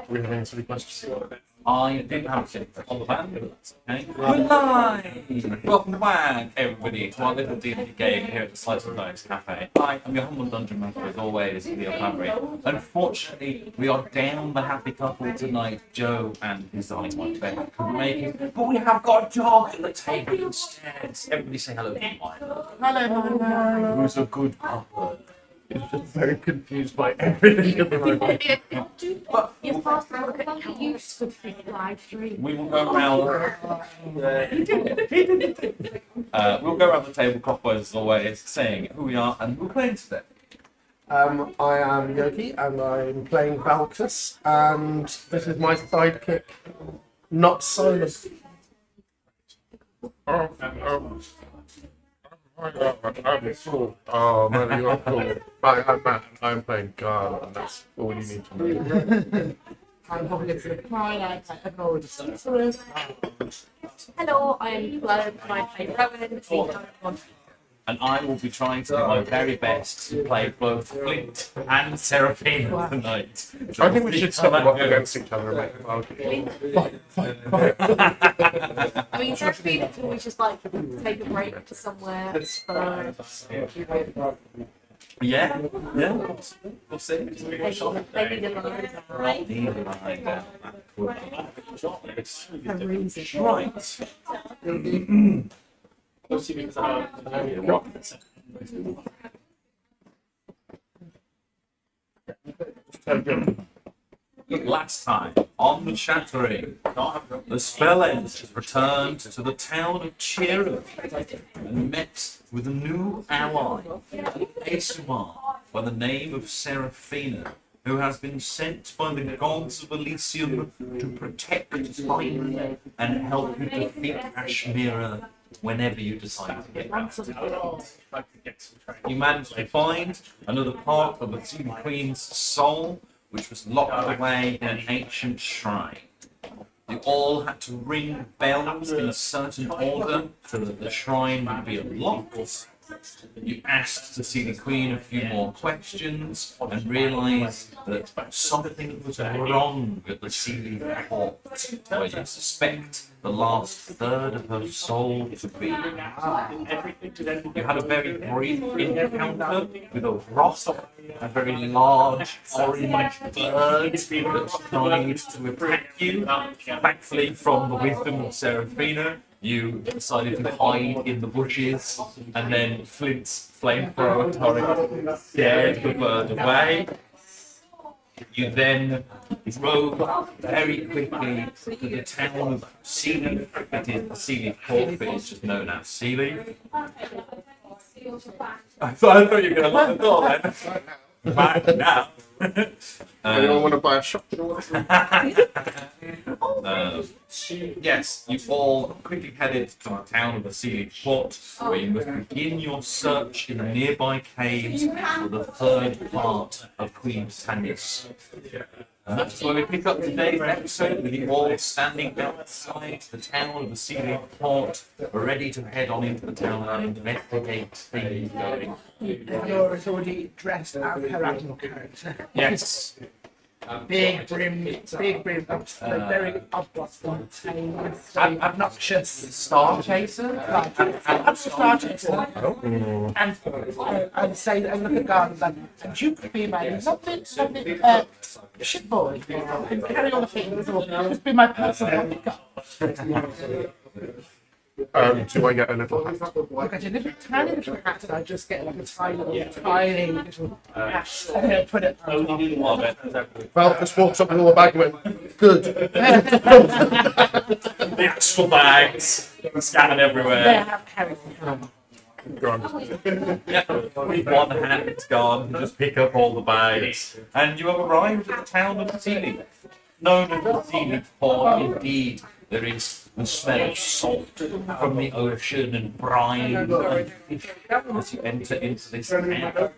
we having silly questions? I didn't have a on the plan, but that's okay. We're live! Welcome back, everybody, to our little D&D game here at the Slice of Dice Cafe. I am your humble dungeon master, as always, Leo Fabry. Unfortunately, we are down the happy couple tonight, Joe and his darling wife, Beck, couldn't make it, but we have got a dog at the table instead. Everybody say hello to Mike. Hello. Who's a good couple? He's just very confused by everything at the moment. But you're fast to look at how used to the live stream. We will go around. We'll go around the table clockwise as always, saying who we are and who we're playing today. I am Yogi and I'm playing Valkus, and this is my sidekick, not Silent. I'm cool. Oh, man, you're cool. I'm Matt, I'm playing Guard, and that's all you need to know. I'm probably going to cry like I've already seen. Hello, I'm Flo, and I play Rowan. And I will be trying to do my very best to play both Flint and Seraphina tonight. I think we should stop up against each other and make Valkus. I mean, Seraphina can always just like take a break to somewhere. Yeah. We'll see. They need a line, right? Last time, on the Shattering, the spell has returned to the town of Cherub and met with a new ally, Asumar, by the name of Seraphina, who has been sent by the gods of Elysium to protect Titan and help you defeat Ashmira whenever you decide to get back to it. You managed to find another part of the Sea Queen's soul, which was locked away in an ancient shrine. You all had to ring bells in a certain order so that the shrine would be unlocked. You asked to see the Queen a few more questions and realised that something was wrong at the Sealy Port, where you suspect the last third of her soul to be. You had a very brief encounter with a rock, a very large orange bird that tried to attack you. Thankfully, from the wisdom of Seraphina, you decided to hide in the bushes, and then Flint's flamethrower turret scared the bird away. You then drove very quickly to the town of Sealy. It is the Sealy Port, but it's just known as Sealy. I thought you were going to lock the door then. Back now. Anyone want to buy a shotgun? Yes, you all quickly headed to the town of the Sealy Port, where you must begin your search in the nearby caves for the third part of Queen Tannis. So we pick up today's episode with you all standing outside the town of the Sealy Port, ready to head on into the town and investigate things going. Laura is already dressed out of her animal character. Yes. Big brim, very obnoxious. Star Chaser? I'm Star Chaser. And say, and look at Garden, and you could be my lovely ship boy. And carry all the things, or just be my personal bodyguard. Do I get a little hat? Look at your tiny little hat, and I just get like a tiny little ash, and then put it on top. Valkus walks up with all the bag and went, good. The actual bags scattered everywhere. They have carried them. Yeah, with one hand gone, you just pick up all the bags. And you have arrived at the town of Sealy. Known as the Sealy Port, indeed, there is the smell of salt from the ocean and brine and fish as you enter into this town.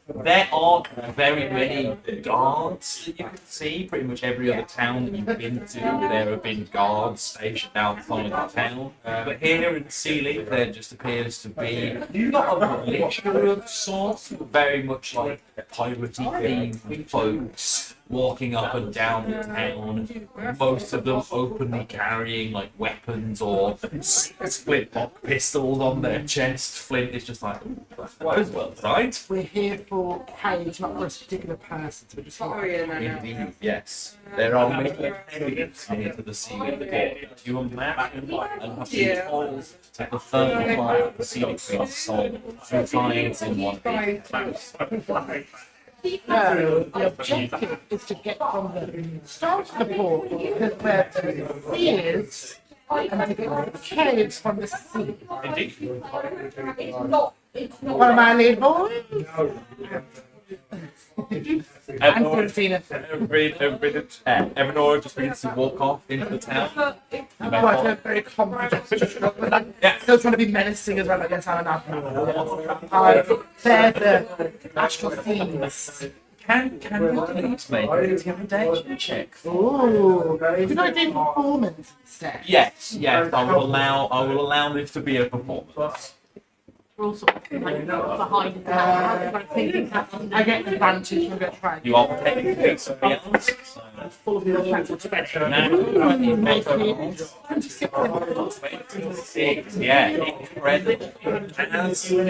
There are very many guards that you can see. Pretty much every other town that you've been to, there have been guards stationed outside the town. But here in Sealy, there just appears to be not a militia of sorts, but very much like piratey themed folks walking up and down the town. Most of them openly carrying like weapons or flintlock pistols on their chest. Flint is just like, ooh, those well designed. We're here for caves, not for a particular person. So we're just Indeed, yes. There are many caves near to the sea of the port. You imagine and have been told that the thermal fire of the sea between salt through tides in one big cloud. the objective is to get from the start of the port, where the sea is, and to get to the caves from the sea. Indeed. One of my lead boys. And Christina. Evernora just begins to walk off into the town. Quite a very confident, but like, still trying to be menacing as well. I guess I'm an admiral. They're the astral themes. Can you please make an intimidation check? Ooh, did I do performance instead? Yes, I will allow this to be a performance. We're all sort of like behind the camera. I get advantage. I'm going to try. You are technically something else. Full of natural special. Now, Make it 26. 26, yeah, incredible. As the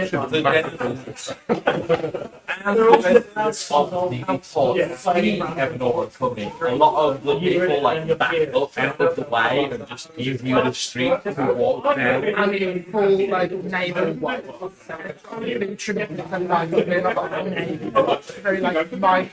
generals of the port see Evernora coming, a lot of the people like back up out of the way and just give you the street to walk down. I'm in full like naval white. Very tremendous and like very like my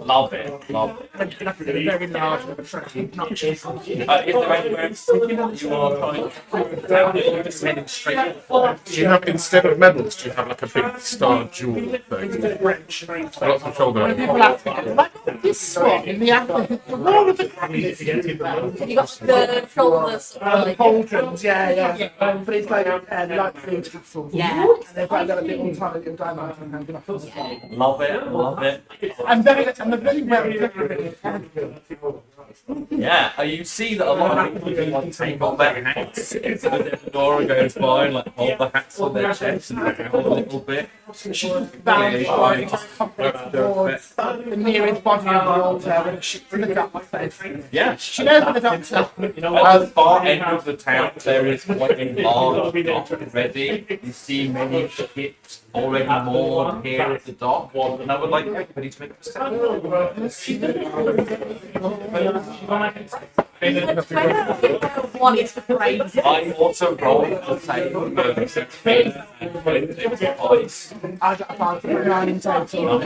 Love it, love it. very large and attractive, not just. Is there anywhere in particular that you are trying to down it? You're just heading straight for Do you have, instead of medals, do you have like a big star jewel thing? Lots of shoulder. People ask me, like this one in the the wall of the cabinet. You got the shoulders. Like, Pauldrons, yeah. But it's like light blue tassels. Yeah. And they've got a little tiny little diamond hanging off as well. Love it. I'm very well decorated. Yeah, you see that a lot of people even like take off their hats as Dora goes by and like hold the hats on their chest and look out a little bit. She's bound towards the nearest body of the altar when she's in the docks. Yeah. She knows where the docks are. At the far end of the town, there is quite a large dock already. You see many ships already moored here at the dock, and I would like everybody to make a one is crazy. I also rolled the same voice. I got a party of 9 in total.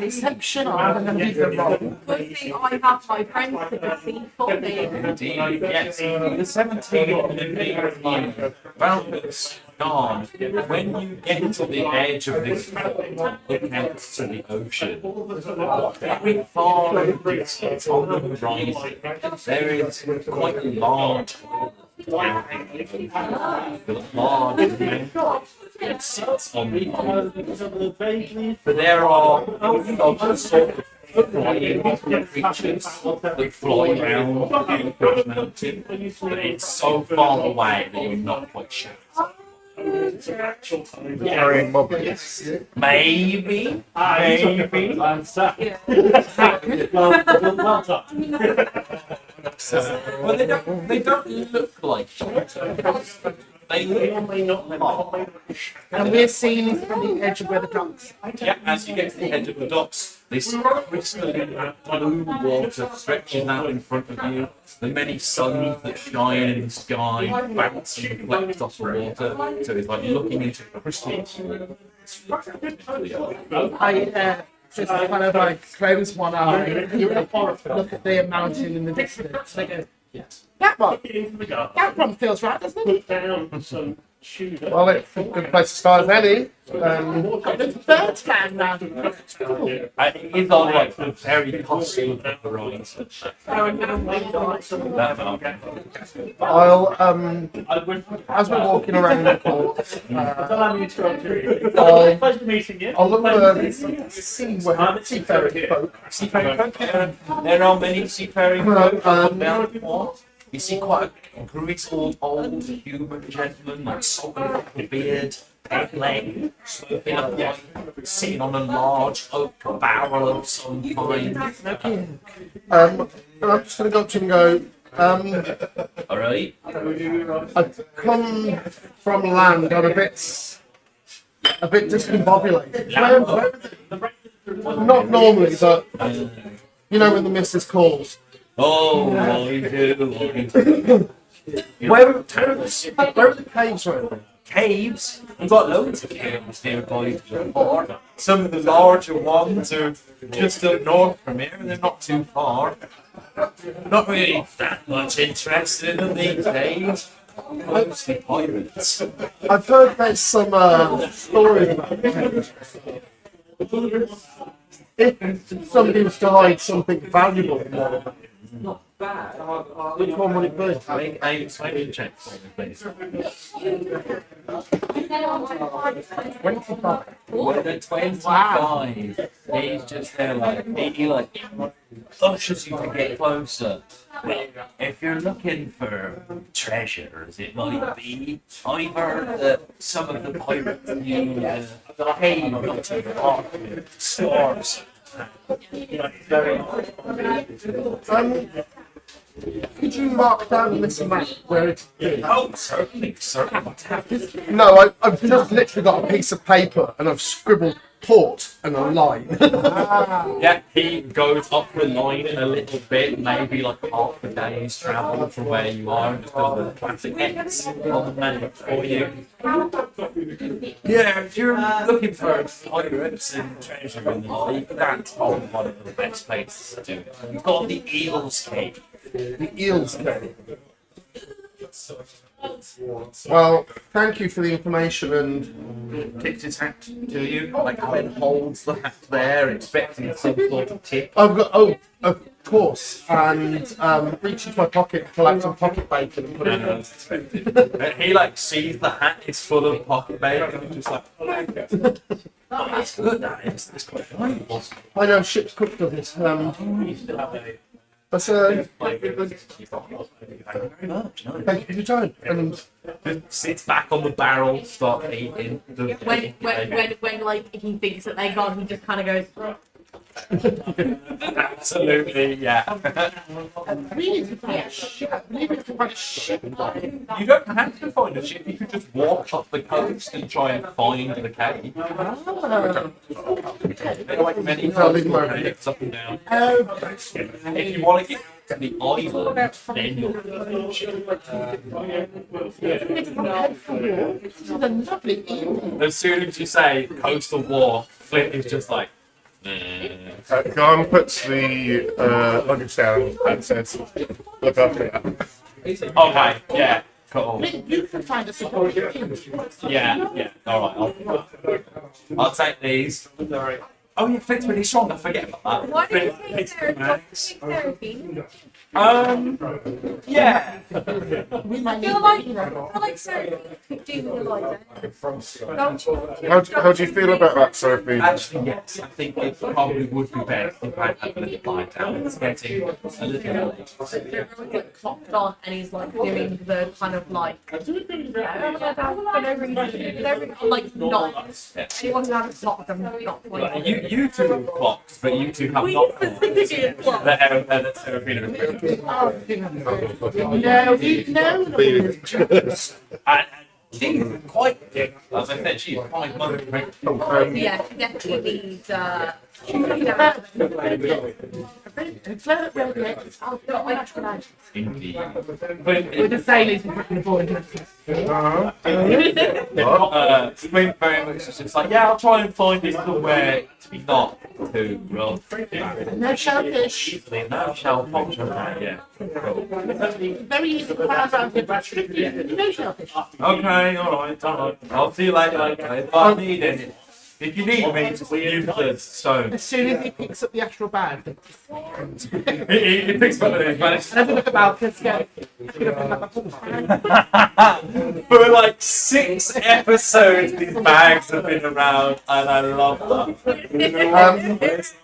Exceptional. I'm going to give them wrong. Good thing I have my friends to deceive for me. Indeed, yes. The 17 will be Valkus gone. When you get to the edge of this port, look out to the ocean. Very far in the distance on the horizon, there is quite a large with a large mountain that sits on the island. But there are other sort of flying creatures that fly around the mountain, but it's so far away that you're not quite sure. Carrying mob. Maybe. Well, they don't look like sharks. They look like. And we're seeing from the edge of where the docks are. Yeah, as you get to the edge of the docks, this crystalline blue water stretches out in front of you. The many suns that shine in the sky bounce and reflect off the water. So it's like looking into crystal. I just kind of like close one eye and look at the mountain in the distance. I go, that one feels right, doesn't it? Well, it's a good place to start as any. There's birds flying around. It is on like the very cusp of the horizon. I'll, as we're walking around the port, I'll look for seafaring folk. There are many seafaring folk down the port. You see quite a grizzled old human gentleman, like soaking up the beard, peg leg, smoking a pipe, sitting on a large oak barrel of some kind. And I'm just going to go up to him and go, Alright? I've come from land. I'm a bit discombobulated. Not normally, but you know when the missus calls. Oh, I do. Where are the caves around? Caves? We've got loads of caves nearby. Some of the larger ones are just up north from here, they're not too far. Not really that much interested in them these days. Mostly pirates. I've heard there's some stories about caves. If somebody was to hide something valuable in one of them, which one would it be? Make a persuasion check for me, please. 25. With a 25, he's just there he pushes you to get closer. If you're looking for treasures, it might be either that some of the pirates knew the cave not too far from stores. Could you mark down on this map where it is? Oh, certainly. No, I've just literally got a piece of paper and I've scribbled port and a line. Yeah, he goes up the line a little bit, maybe like half a day's travel from where you are, and just does the classic X on the map for you. Yeah, if you're looking for pirates and treasure in the lake, that's probably one of the best places to do it. You've got the Eels Cave. The eels cave. Well, thank you for the information and Tips his hat to you, like then holds the hat there, expecting some sort of tip. I've got of course, and reach into my pocket, pull out some pocket bacon and put it in. He sees the hat is full of pocket bacon and just like, oh, that's good, that is. That's quite valuable. I know ship's cook does it. But Thank you very much. No. thank you for your time. And Just sits back on the barrel, starts eating. When he thinks that they're gone, he just kind of goes. Absolutely, yeah. Really, to find a ship. I believe it's to find a ship. You don't have to find a ship, you can just walk up the coast and try and find the cave. There are many caves up and down. If you want to get to the island, then you'll find a ship. This is a lovely evening. As soon as you say coastal walk, Flint is just like, Garn puts the luggage down and says, look after that. okay, yeah, cool. You can find a security team. Yeah, alright, I'll take these. Oh yeah, Flint's really strong, I forget about that. Why don't you Flint take hits the therapy? max. Yeah. I feel like therapy could do with a lighter. Don't you? How do you feel about that, Sophie? Actually, yes, I think it probably would be best if I had a little lie down. It's getting a little late. Everyone's clocked on and he's doing the kind of not. Anyone who hasn't clocked them, not like. You two have clocked, but you two have We not specifically have clocked. the Serafina. No, we know. And she's quite, as I said, she's quite motivated. Yeah, she definitely needs. Indeed. With the sailors in the board. Flint very much is just like, yeah, I'll try and find it somewhere to be not too rough. No shellfish. No shell function, yeah. Cool. Very easy to find around here, but strictly no shellfish. Okay, alright. I'll see you later. Okay. If I need any, if you need me, just use the stone. As soon as he picks up the astral bag, He picks up and he's have a look about, let's go. For like 6 episodes, these bags have been around, and I love them.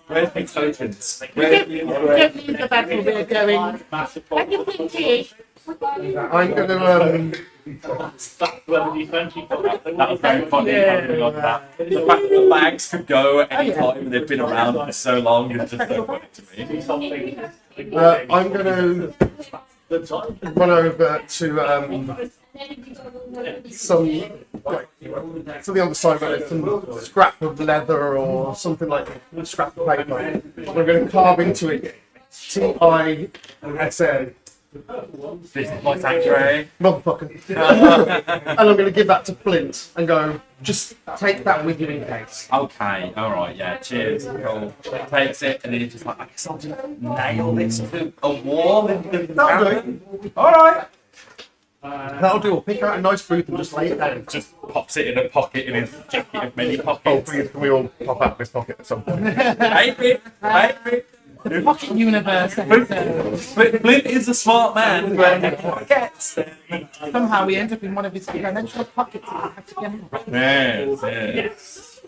Where's my tokens? Don't use the bag when we're going. Thank you, Pinky. I'm gonna That was very funny. Yeah. The fact that the bags could go at any time and they've been around for so long is just so funny to me. I'm gonna run over to some like to the other side where there's some scrap of leather or something like scrap of paper. We're gonna carve into it TISN. This is my sanctuary. Motherfucker. And I'm going to give that to Flint and go, just take that with you in case. Okay, alright, yeah, cheers. Cool. Takes it and then he's just like, I guess I'll just nail this to a wall in the That'll do. Alright. That'll do. We'll pick out a nice booth and just lay it down. Just pops it in a pocket in his jacket of many Oh, pockets. please, can we all pop out this pocket at some point? Maybe. The pocket universe. Flint is a smart man. Where he forgets. Somehow we end up in one of his dimensional pockets and we have to get out. Yes.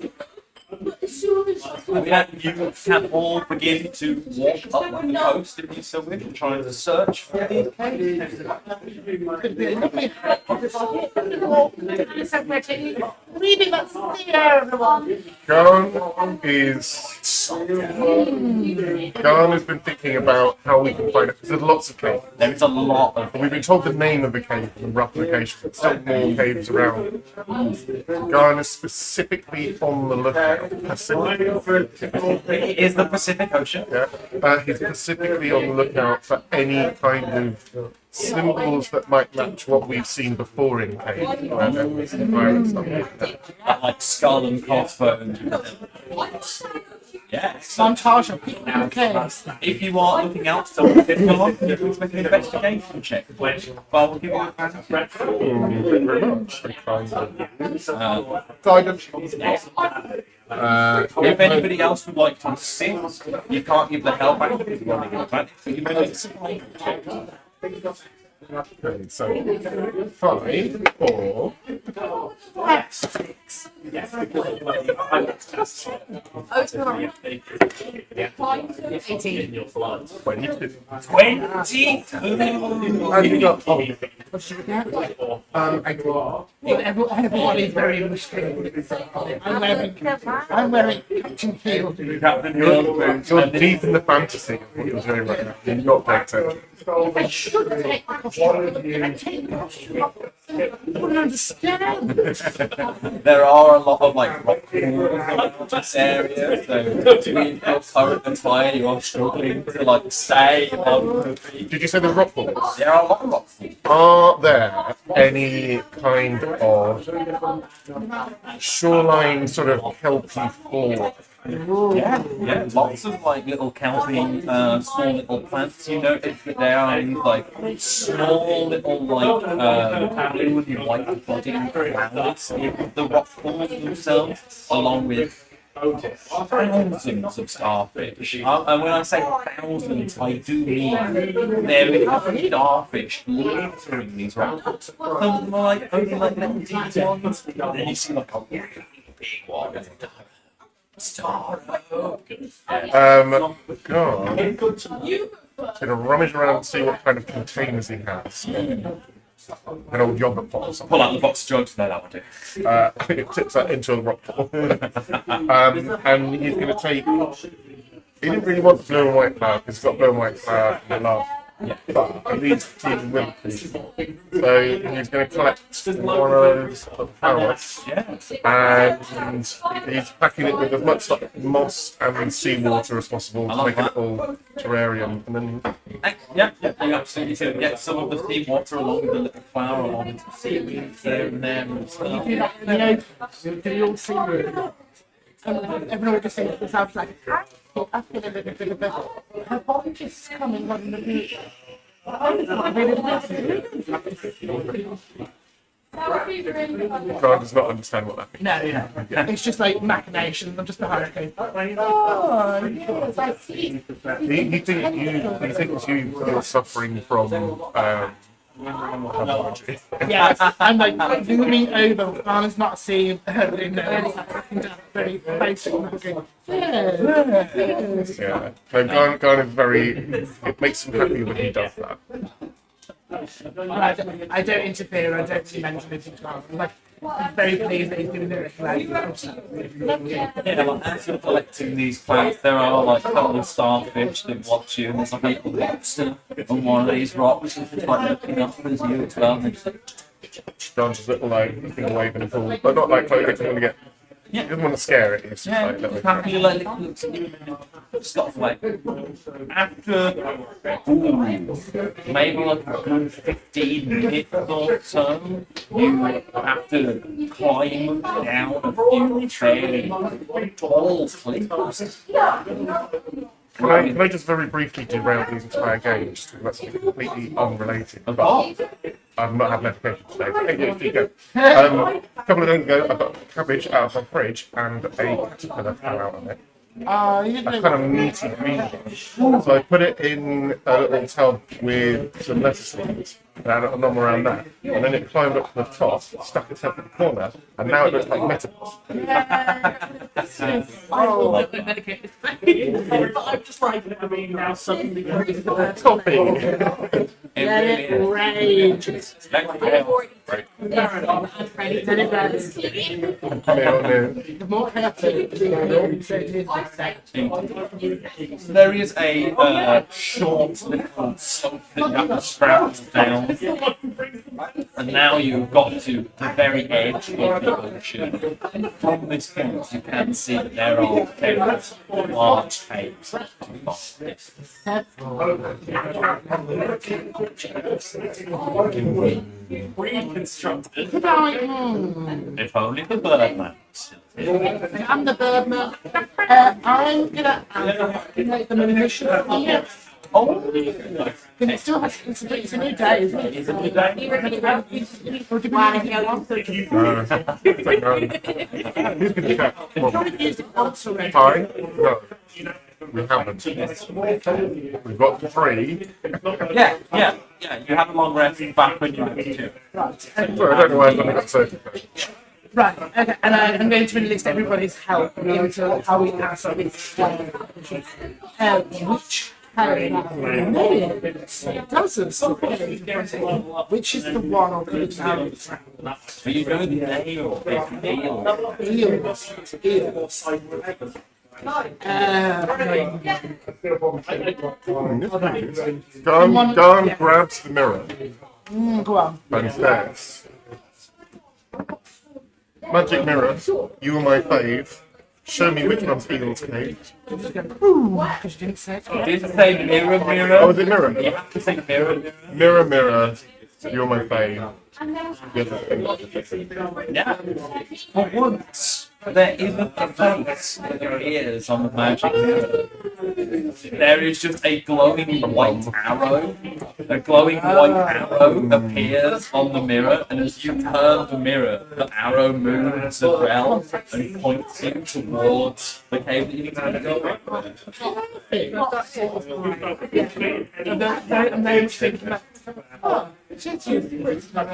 Yeah, you can all begin to walk up the coast if you so wish, and trying to search for these caves. Could be a lovely reading that's there, everyone. Garn has been thinking about how we can find it. There's lots of caves. There is a lot of. We've been told the name of the cave and rough location, but still more caves around. Garn is specifically on the lookout. It is the Pacific Ocean. Yeah. He's specifically on the lookout for any kind of symbols that might match what we've seen before in caves, where there was fire and stuff like that. Like skull and crossbones. Yes. Montage of people in the caves. If you are looking out for something, you can make an investigation check. Well, we'll give you a Thank you very much. Very kind of Guidance. If anybody else would like to assist, you can't give the help out because you're running advantage, but you may make a survival check. Okay, so 5, 4, Oh, it's alright. 22. 22! And you got What should we get? 8. Everyone is very restricted. I'm wearing Captain Field. Captain You're deep in the fantasy of what you're doing right now. You've not paid attention. I should take the costume. I take the costume off. You wouldn't understand. There are a lot of like rock pools around this area, so between your current attire, you are struggling to like stay on the feet. Did you say the rock falls? There are a lot of rock pools. Are there any kind of shoreline sort of kelpy fort? Yeah, lots of like little kelpy, small little plants. You notice that there are these like small little like blue and white budding flowers in the rock pools themselves, along with thousands of starfish. And when I say thousands, I do mean there is starfish littering these rock pools. Some are like only like little teeny ones, and then you see like a really big one. God. Gonna rummage around and see what kind of containers he has. An old yogurt pot or something. Pull out the box of drugs. No, that would do. It tips that into a rock pool. And he's going to take. He didn't really want blue and white flour because he's got blue and white flour from the last. But he needs tea and milk. So he's going to collect one of those flowers. And he's packing it with as much like moss and seawater as possible to make a little terrarium. And then. Yeah, you absolutely should get some of the seawater along with the little flower, along with some seaweed there and there and stuff. You know, do you all see me? Everyone just thinks this out like, I feel a little bit of her body just coming on the beach. God does not understand what that means. No. It's just like machinations. I'm just behind it. Oh, yes, I see. He thinks you're suffering from Yeah, I'm like zooming over. Anna's not seeing her in there. Looking down very basic looking. Yeah. No, Garn is very. It makes him happy when he does that. I don't interfere. I don't really mention anything to him. Like, I'm very pleased that he's doing it. Like, Yeah, like as you're collecting these plants, there are like little starfish that watch you, and there's like a little lobster on one of these rocks, and it's like looking up at you as well. And they're just like, John's just little like thing waving and all, but not like he doesn't want to get. yeah. He doesn't want to scare it. He's just Yeah, like little. happy like looks at you and stuff like after maybe like a good 15 minutes or so, you have to climb down a few fairly tall cliffs. Can I just very briefly derail these entire games just because that's something completely unrelated? But I've not had an education today. But anyway, here you go. A couple of days ago, I got cabbage out of my fridge and a caterpillar fell out on it. you A know, kind of meaty green one. So I put it in a little tub with some lettuce leaves and had a nom around that. And then it climbed up to the top, stuck itself in the corner, and now it looks like Metapod. oh, I'm just like, I mean, now suddenly Topping. It let really it is. rage. It's like hell. Then it does. The more careful it is, There is a short little slope that you have to scramble down, and now you've got to the very edge of the ocean. And from this point, you can see that there are caves, large caves. reconstructed. If only the Birdman was still here. I'm the Birdman. I'm gonna make them a mission. Oh, Because it still has, it's a new day, isn't it? is it the day? Who's going to check? I've already used it once already. Fine. No. We haven't. We've got 3. Yeah. You had a long rest back when you were 2. Right, Well, I don't know why I've done that so. right, okay, and I'm going to enlist everybody's help into how we answer this. Which dozens of which is the one or could it Are you doing the day or the deal? eels. Gun grabs the mirror Go on. and says, "Magic mirror, you are my fave. Show me which one's Eagle's cave." Because you didn't say it. Did it say mirror, mirror? Oh, is it mirror? You have to say mirror, mirror. Mirror, mirror, you're my fave. Yeah. For once, there isn't a face that appears on the magic mirror. There is just a glowing white arrow. A glowing white arrow appears on the mirror, and as you turn the mirror, the arrow moves as well and points you towards the cave that you need to go. And they were thinking that, oh, it's you.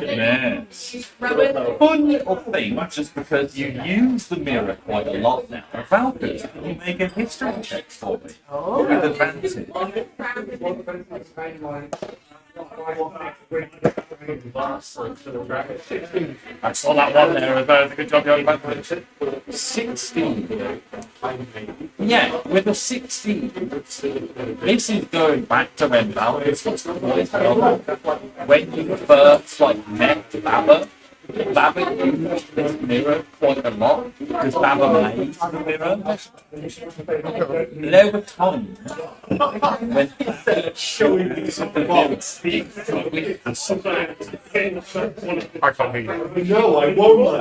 Yes. Fun little thing, just because you use the mirror quite a lot now. Falcons, can you make a history check for me? With advantage. I saw that one there as well. Good job, young man. 16. Yeah, with a 16. This is going back to when Valkyries was quite well. When you first met Baba, Baba used this mirror quite a lot because Baba made the mirror. There were times when showing you something else. I can't hear you. No, I won't.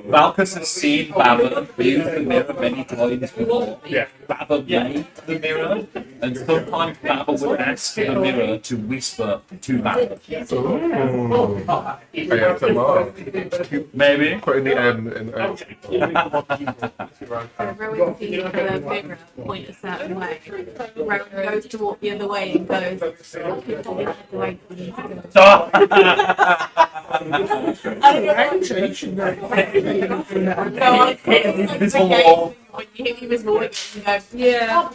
Valkus has seen Baba use the mirror many times before. Yeah. Baba made the mirror, and sometimes Baba would ask the mirror to whisper to Baba. Maybe. Put in the M in Rowan sees the mirror point a certain way. Rowan goes to walk the other way and goes, the way we need to go. Actually, you should know. Go on, Invisible okay. wall. When you hit me with voice, you go, yeah.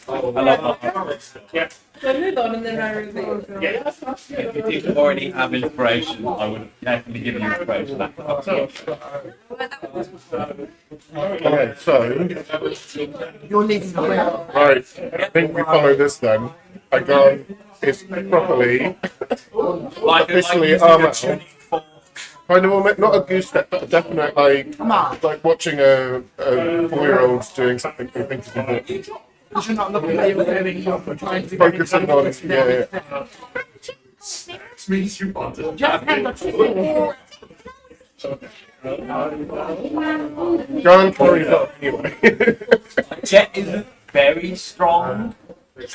I love that. So move on and then I reveal. If you didn't already have inspiration, I would have definitely given you inspiration. That's up to you. Okay, so You're leaving the way. right, I think we follow this then. I go. It's properly, officially armor. Kind of almost, not a goose step, but a definite like watching a 4-year-old doing something he thinks is important. Because you're not looking where you're going, you're trying to Focusing on, yeah. Just hang on. Go and carry it up anyway. Jet isn't very strong.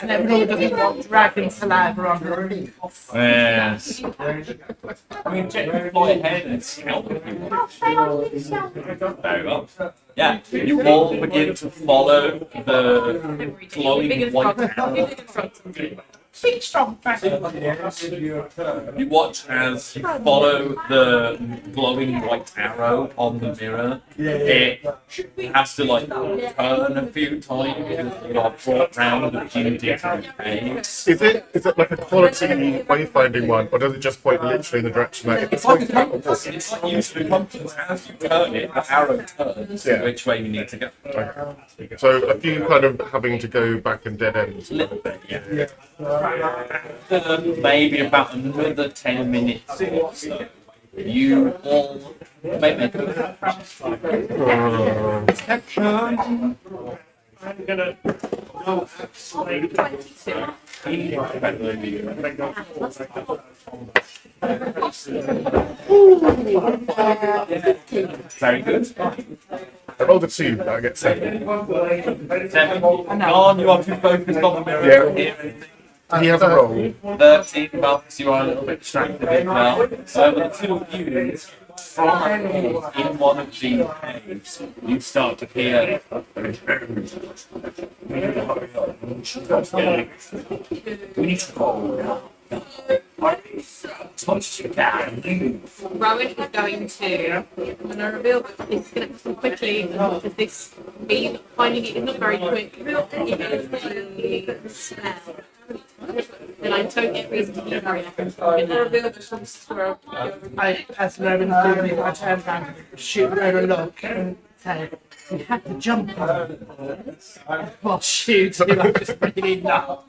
And everyone doesn't want dragon saliva on her leaf. Yes. I mean, Jet can fly ahead and scout if you want. Very well. Yeah, you all begin to follow the glowing white arrow. Big strong dragon. You watch as you follow the glowing white arrow on the mirror. It has to like turn a few times as you are brought round a few different caves. Is it like a quality wayfinding one, or does it just point literally in the direction that it's like It's like using the compass. As you turn it, the arrow turns Yeah. which way you need to go. so a few kind of having to go back in dead ends. A little bit, yeah. After maybe about another 10 minutes or so, you all make a perception. I'm gonna go Very good. I rolled a 2, but I get 7. 7. Gone, you are too focused on the mirror. Yeah. Here. He has a roll. 13, Marcus, you are a little bit distracted as well. So the two of you, from in one of the caves, you start to hear. We need to go. As much as you can. Rowan is going to, I'm going to reveal that it's going to happen quickly because this being finding it is not very quick. It is a spell. And I don't get reason to be very I'm going to reveal the sorcerer. As Roman's doing it, I turn around, shoot her a look, and say, you have to jump on her. Well, shoot, you know, just really not.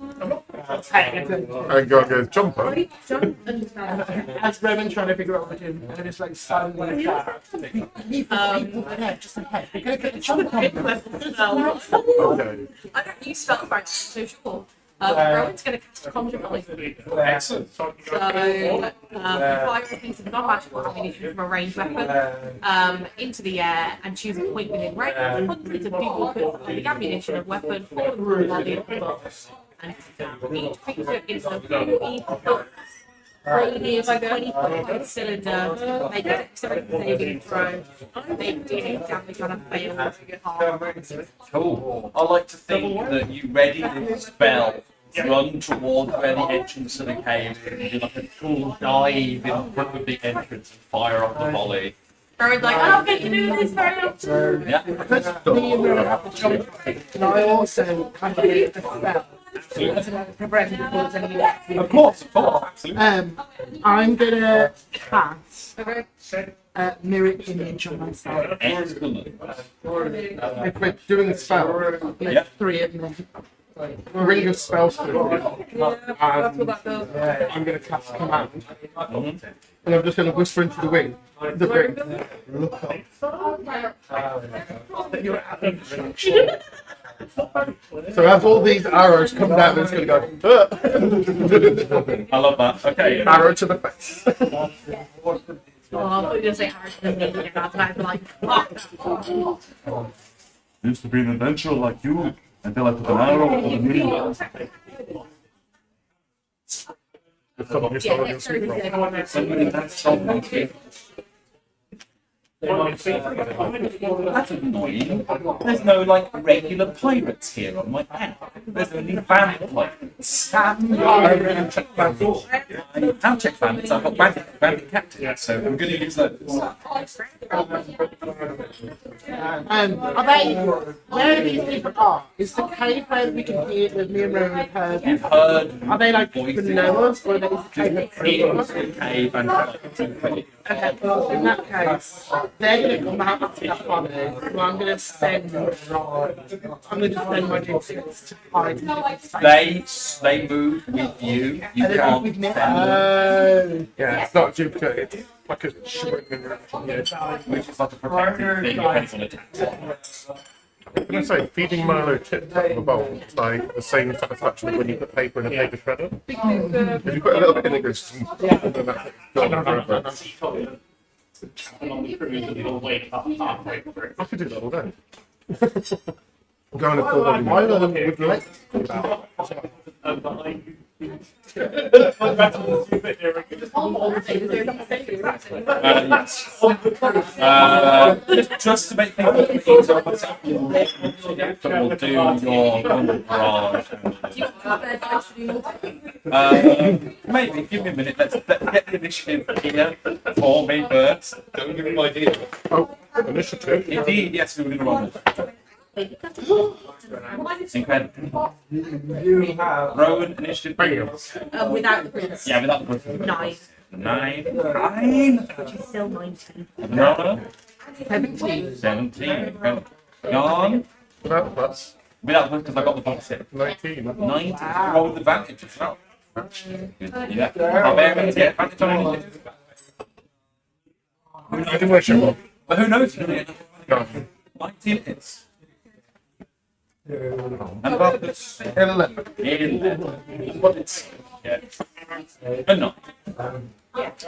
And go and goes, jumper. As Roman trying to figure out what we're doing, and it's like silently leave the people there, just ahead. We're going to get the jump on them. Okay. I don't use spell right, so sure. Rowan's going to cast Conjure Mind. Excellent. So, fire a piece of non-magical ammunition from a ranged weapon into the air and choose a point within range. Hundreds of people put the ammunition and weapon forward from the body of the box. And each creature is a 4E radius of 20-foot cylinder. Make a dexterity saving throw. They do damage on a failed. Cool. I like to think that you ready the spell, run towards where the entrance to the cave, and do like a cool dive in front of the entrance and fire off the volley. Rowan's like, I don't get to do this very often. Yeah. Me and Roman have to jump, and I also kind of hit the spell. Preparation before there's any activity. Of course, absolutely. I'm gonna cast mirror image on myself. Excellent. If we're doing a spell, There's 3 of them. ring of spell through, That's what that does. I'm going to cast command, and I'm just going to whisper into the ring. Look up. You're at instruction. So as all these arrows come down, it's going to go. I love that. Okay. Arrow to the face. Oh, I thought you were going to say Harrison and me, and I was like, fuck. Used to be an adventurer like you until I put an arrow over the knee. Yeah, dexterity saving. Somebody that's so monkey. That's annoying. There's no like regular pirates here on my app. There's only vampires. I'll check bandits. I've got bandit captains, so I'm going to use those. Are they, where these people are, is the cave where we can hear with me and Rowan have heard? You've heard Are they like voices. below us, or are they the Cave and like Okay, well, in that case, they're going to come out after that follow, so I'm going to send my duplicates to hide in different spaces. they move with you. You And then can't with me. send Yeah, it's not a duplicate. It's like a shivering in your which is like a protected thing depends on attacks. I'm going to say, feeding Milo chips out of a bowl is like the same satisfaction as when you put paper in a paper shredder. If you put a little bit in, it goes, and then that's it. Gone forever. I could do that all day. I'm going to call one Milo would like to do that. Yes. Just to make things easier, we'll do your barrage. Maybe give me a minute. Let's get the initiative here for me first. Don't give me my idea. Oh, initiative. Indeed, yes, we were going to run it. Incredible. Rowan, initiative. Without the prince. Yeah, without the prince. 9. 9. She's still 19. Nora. 17. 17. Gone. Without the plus. Without the because I got the box hit. 19. 19. Roll with advantage as well. Yeah. Barbarians get advantage on initiative. I didn't wish it was. But who knows? 19 hits. And above this. 11. 11. But it's. Yeah. And not. Wait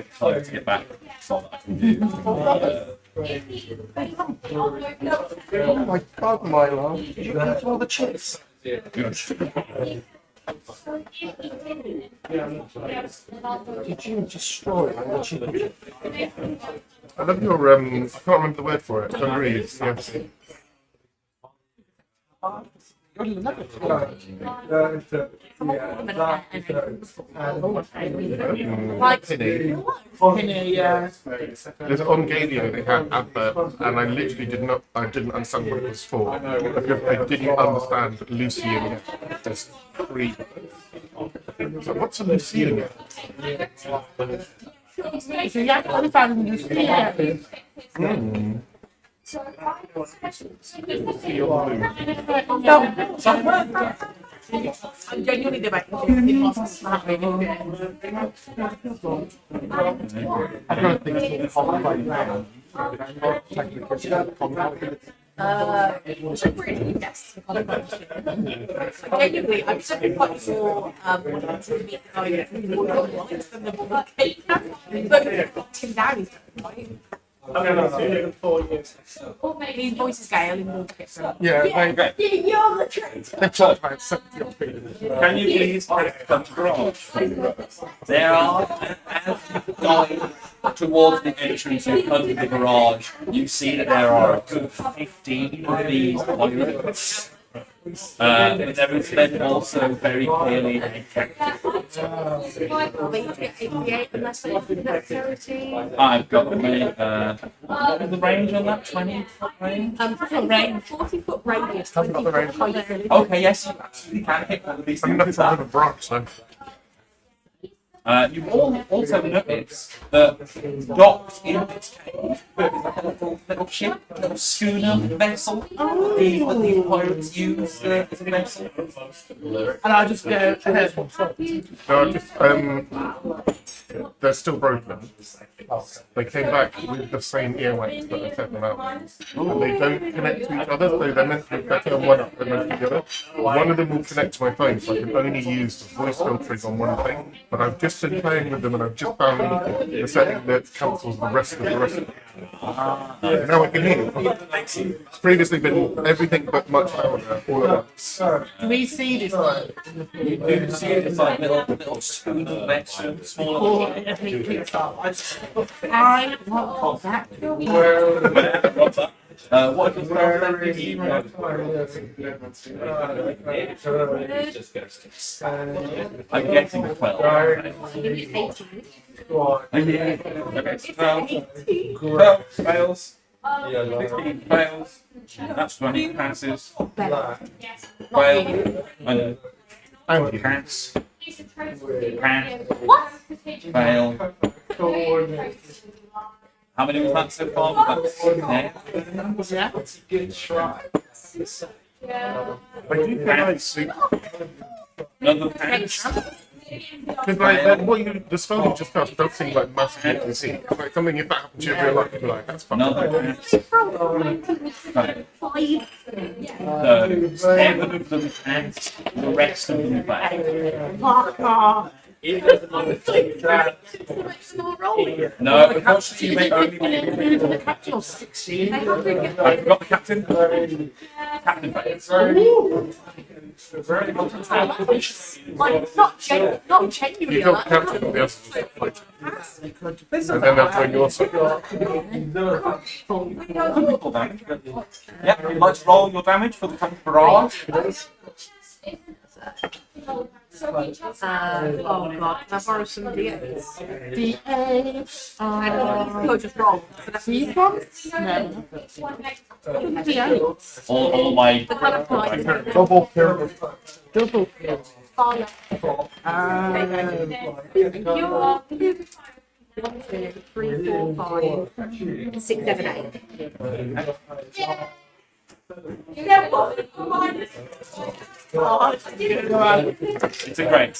for Chloe to get back so that I can do. Oh my god, Milo. Did you eat all the chips? Good. Did you destroy all the chips? I love your, I can't remember the word for it. Dungarees, yes. Like, Penny. Yeah. There's on Gadio they have adverts, and I literally didn't understand what it was for. I didn't understand Lucian as free. So what's a Lucian? So you have to understand this. Yeah. I'm genuinely debating. I don't think it's Really, yes. Genuinely, I'm just quite sure wanting to meet the guy more lines than the book cake. But Tim Down is fine. His voice is Gale in Wolfkit. Yeah, You're the traitor. they've talked about 70 odd people. Can you please come across? There are, as you go towards the entrance of the garage, you see that there are a good 15 of these pirates. But there is then also very clearly a captain. They get 88 unless they have dexterity. I've got what was the range on that? 20-foot range? 40-foot radius, 20-foot height. Okay, yes, you absolutely can hit one of these I'm things not with trying that. to brag, so. You all also notice that docked in this cave is like a little ship, a little schooner vessel. These pirates use as a vessel. And I'll just go ahead. No, they're still broken. They came back with the same earwax that I set them out. And they don't connect to each other, so they're meant to be better on one up than the other. One of them will connect to my phone, so I can only use the voice filtering on one thing. But I've just just been playing with them, and I've just found the setting that cancels the rest of the rest. Now I can hear. It's previously been everything but much louder all at once. Do we see this one? You do see it as like little smaller. Or it doesn't kicks off? I want that. What if I'm getting 12. Okay. 12 fails. 16 fails. That's 20 passes. Fail. And pass. Pass. Fail. How many was that so far? Was that 10? I do feel like sleep. Another pass. Because like the spell you just cast does seem like massively conceit. Like something if that happened to you in real life, you'd be like, that's fucking Another pass. Right. Five. So 7 of them pass. The rest of them fail. No, unfortunately, you may only be. The captain of 16. I forgot the captain. Captain fails. Like, not genuinely. you don't capture the others fight. And then they'll join your side. Yeah, let's roll your damage for the barrage. Oh god, can I borrow some D8s? D8. Oh, just roll. These ones? No. D8. All my. The kind of like Double pyramid. Double kill. fire. You're 1, 2, 3, 4, 5, 6, 7, 8. It's a great.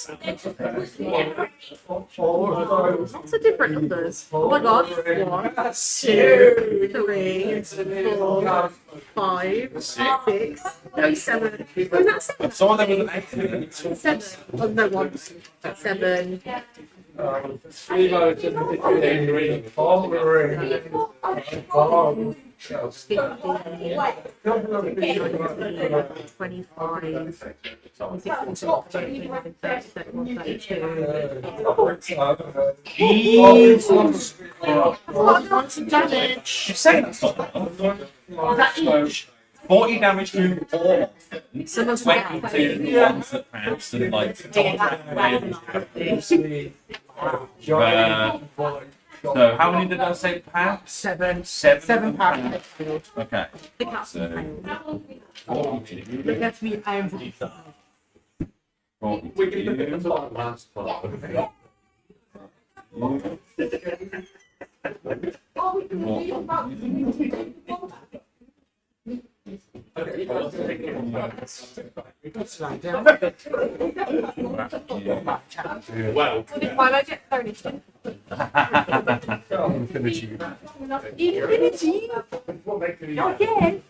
Lots of different numbers. Oh my god. 1, 2, 3, 4, 5, 6. No, 7. Oh, that's 7. Some of them with an accident. 7. Oh, no, 1. 7. Jesus Christ. What's the damage? You say that's not bad. 40 damage to all. 20 to the ones that passed and like. So how many did I say pass? 7. 7. 7 pounds. Okay. The cat's So Look at me, I'm well, Why don't I get furnished? Infinity. Infinity! Not yet!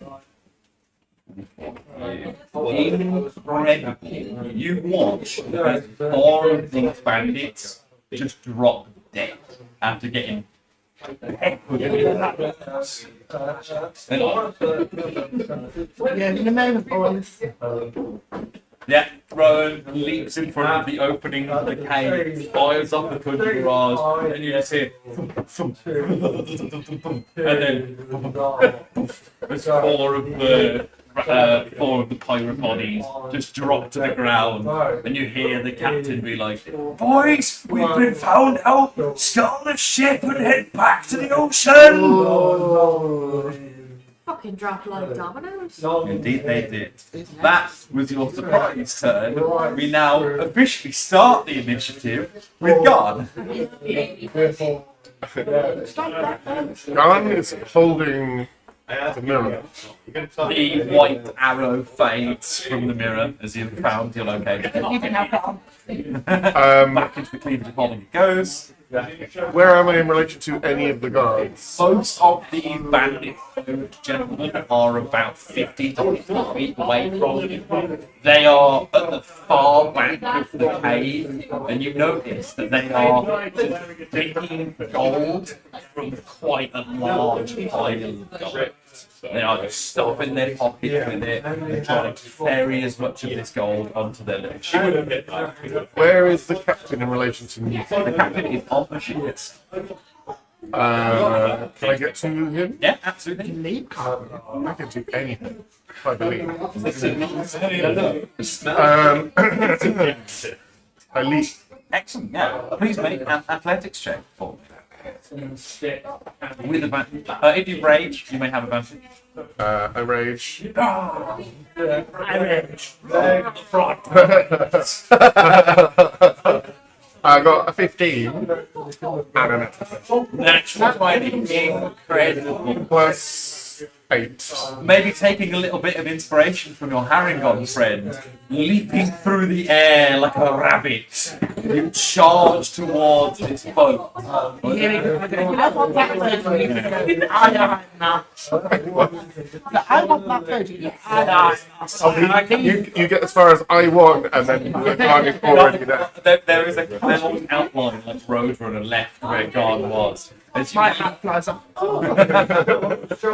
Incredible. You watch as all of these bandits just drop dead after getting peppered. Yeah, in a moment, boys. Yeah, Rowan leaps in front of the opening of the cave, fires off the country barrage, and you just hear thump, thump, and then there's four of the pirate bodies just drop to the ground, and you hear the captain be like, "Boys, we've been found out. Scuttle the ship and head back to the ocean." Fucking drop like dominoes. Indeed they did. That was your surprise turn. We now officially start the initiative with God. Gun is holding the mirror. The white arrow fades from the mirror as you've found your location. You can have that on. Back into the cleavage of holding it goes. Where am I in relation to any of the guards? Most of these bandit gentlemen are about 50 to 50 feet away from you. They are at the far back of the cave, and you notice that they are taking gold from quite a large pile of gold. They are just stuffing their pockets with it and trying to ferry as much of this gold onto their little ship. Where is the captain in relation to me? The captain is on the ship. Can I get to him? Yeah, absolutely. I can do anything, I believe. I leap. Excellent, yeah. Please make an athletics check for me. With advantage. If you rage, you may have advantage. I rage. I got a 15 and an Natural 20, incredible. plus 8. Maybe taking a little bit of inspiration from your Harengon friend, leaping through the air like a rabbit, you charge towards this boat. I want that photo. I want that photo. You get as far as I want, and then the time is already there. There is a clear outline like Roadrunner left where God was. As you, My hat flies up.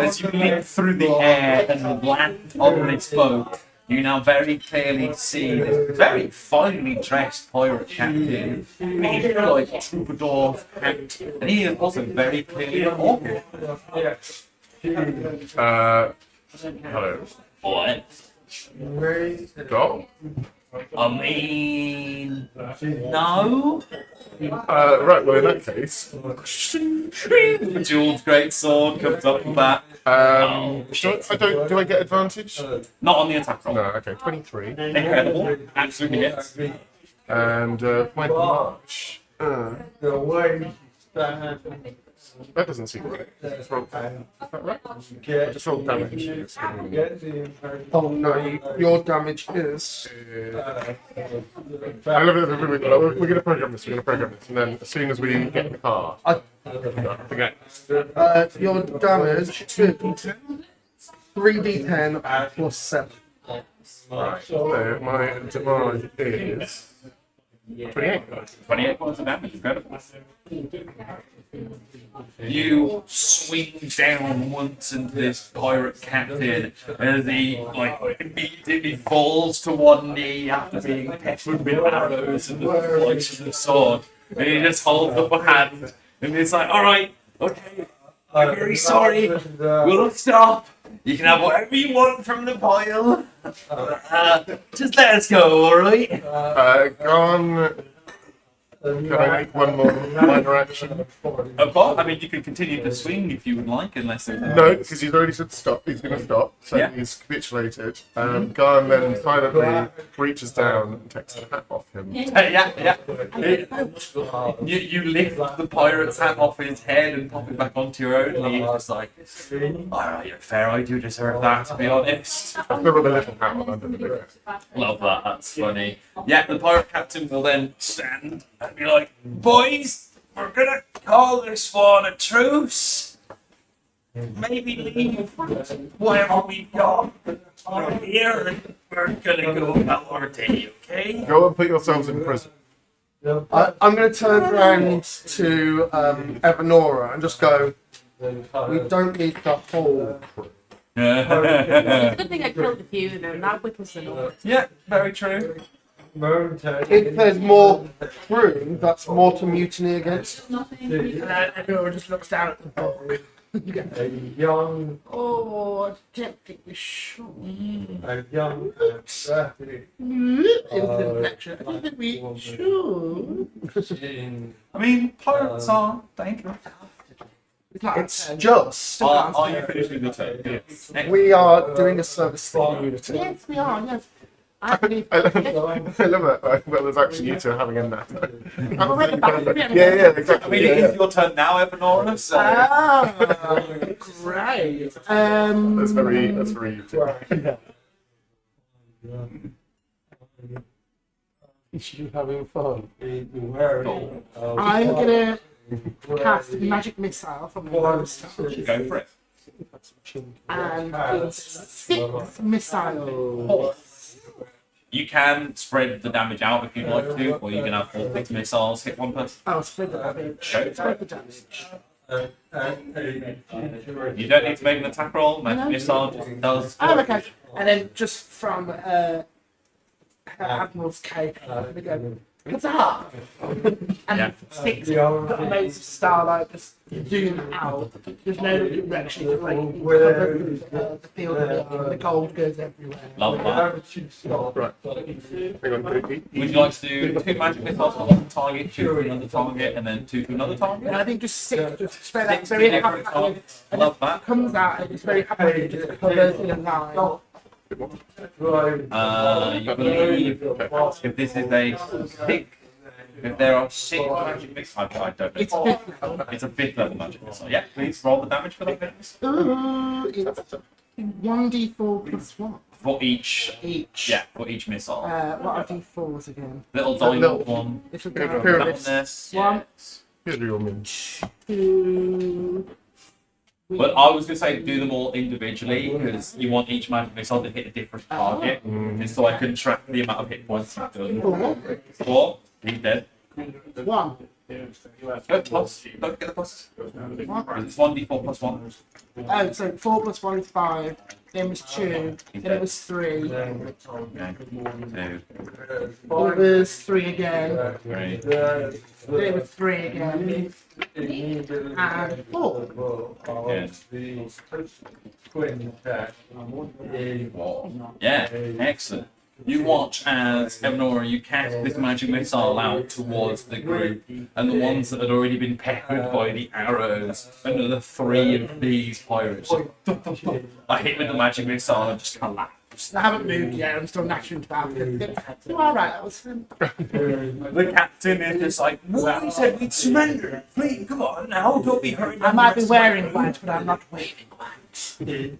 as you leap through the air and land on this boat, you now very clearly see this very finely dressed pirate captain, big like troubadour hat, and he is also very clearly an orc. Hello. What? Dog? I mean, no. Right, well, in that case, The jeweled great sword comes up the back. do I get advantage? Not on the attack roll. No, okay, 23. Incredible. Absolutely yes. And my march. That doesn't seem right. Just roll, is that right? Just roll damage. Oh no, your damage is. We're going to program this, and then as soon as we get the car, forget. Your damage is 3d10 plus 7. Right, so my damage is 28. 28 points of damage. Incredible. You swing down once into this pirate captain as he immediately falls to one knee after being peppered with arrows and the flights of the sword, and he just holds up a hand and it's like, all right, okay, I'm very sorry, we'll stop. You can have whatever you want from the pile. Just let us go, all right? Gone. Can I make one more minor action? I mean, you can continue to swing if you would like, unless there's No, because he's already said stop. He's going to stop, so Yeah. he's capitulated. Garn then silently reaches down and takes the hat off him. Yeah. You lift the pirate's hat off his head and pop it back onto your own, and he's just like, alright, fair, I do deserve that, to be honest. I've still got the little hat on under the big hat. Love that, that's funny. Yeah, the pirate captain will then stand and be like, boys, we're gonna call this one a truce. Maybe leave whatever we've got on here and we're gonna go about our day, okay? Go and put yourselves in prison. I'm going to turn around to Evanora and just go, we don't need the whole crew. It's a good thing I killed a few of them. That whipples them all. Yeah, very true. If there's more crew, that's more to mutiny against. And everyone just looks down at the book. Oh, I don't think we should. Inflection. I don't think we should. I mean, pirates are dangerous. It's just Are you finishing the turn? Yes. we are doing a service for the community. Yes, we are, yes. I love it. Well, there's actually you two having in that. Yeah, exactly. I mean, it is your turn now, Evanora, so... Oh, great. That's very you two. Is you having fun? I'm gonna cast magic missile from the lowest stage. Go for it. And it's 6 missiles. You can spread the damage out if you'd like to, or you can have all 6 missiles hit one person. Oh, spread the damage. Go. Spread the damage. You don't need to make an attack roll. Magic missile just does. Oh, okay. And then just from Admiral's Cape, we go, huzzah! And Yeah. 6 loads of starlight just zoom out. There's no direction, just like cover the field of the gold goes everywhere. Love that. Right. Hang on, Dookie. Would you like to do 2 magic missiles on one target, 2 to another target, and then 2 to another target? And I think just 6, just spread out 6 very different happily. targets. Love that. Comes out and it's very happy, it just covers in a line. You believe if this is a 6, if there are 6 magic missiles, I don't know. It's 5th level. It's a 5th level magic missile. Yeah, please roll the damage for that bit. Ooh, it's 1d4 plus 1 For each, each. yeah, for each missile. What are d4s again? Little diamond one. Little Good diamond. pyramid. Madness. One. Here's your min. 2. But I was going to say do them all individually because you want each magic missile to hit a different target. And so I can track the amount of hit points you've done. 4. He's dead. 1. Go plus. Don't get the plus. It's 1d4 plus 1. Oh, so 4 plus 1 is 5. Then it was 2. Then it was 3. Okay. 2, It was 3 again. 3. Then it was 3 again. And 4. Yes. Yeah, excellent. You watch as Evanora, you cast this magic missile out towards the group, and the ones that had already been peppered by the arrows, another 3 of these pirates I hit with the magic missile and just collapse. I haven't moved yet. I'm still gnashing about. You are right. That was fun. The captain is just like, "What? You said we'd surrender. Please, come on now, don't be hurrying." I might be wearing white, but I'm not waving white.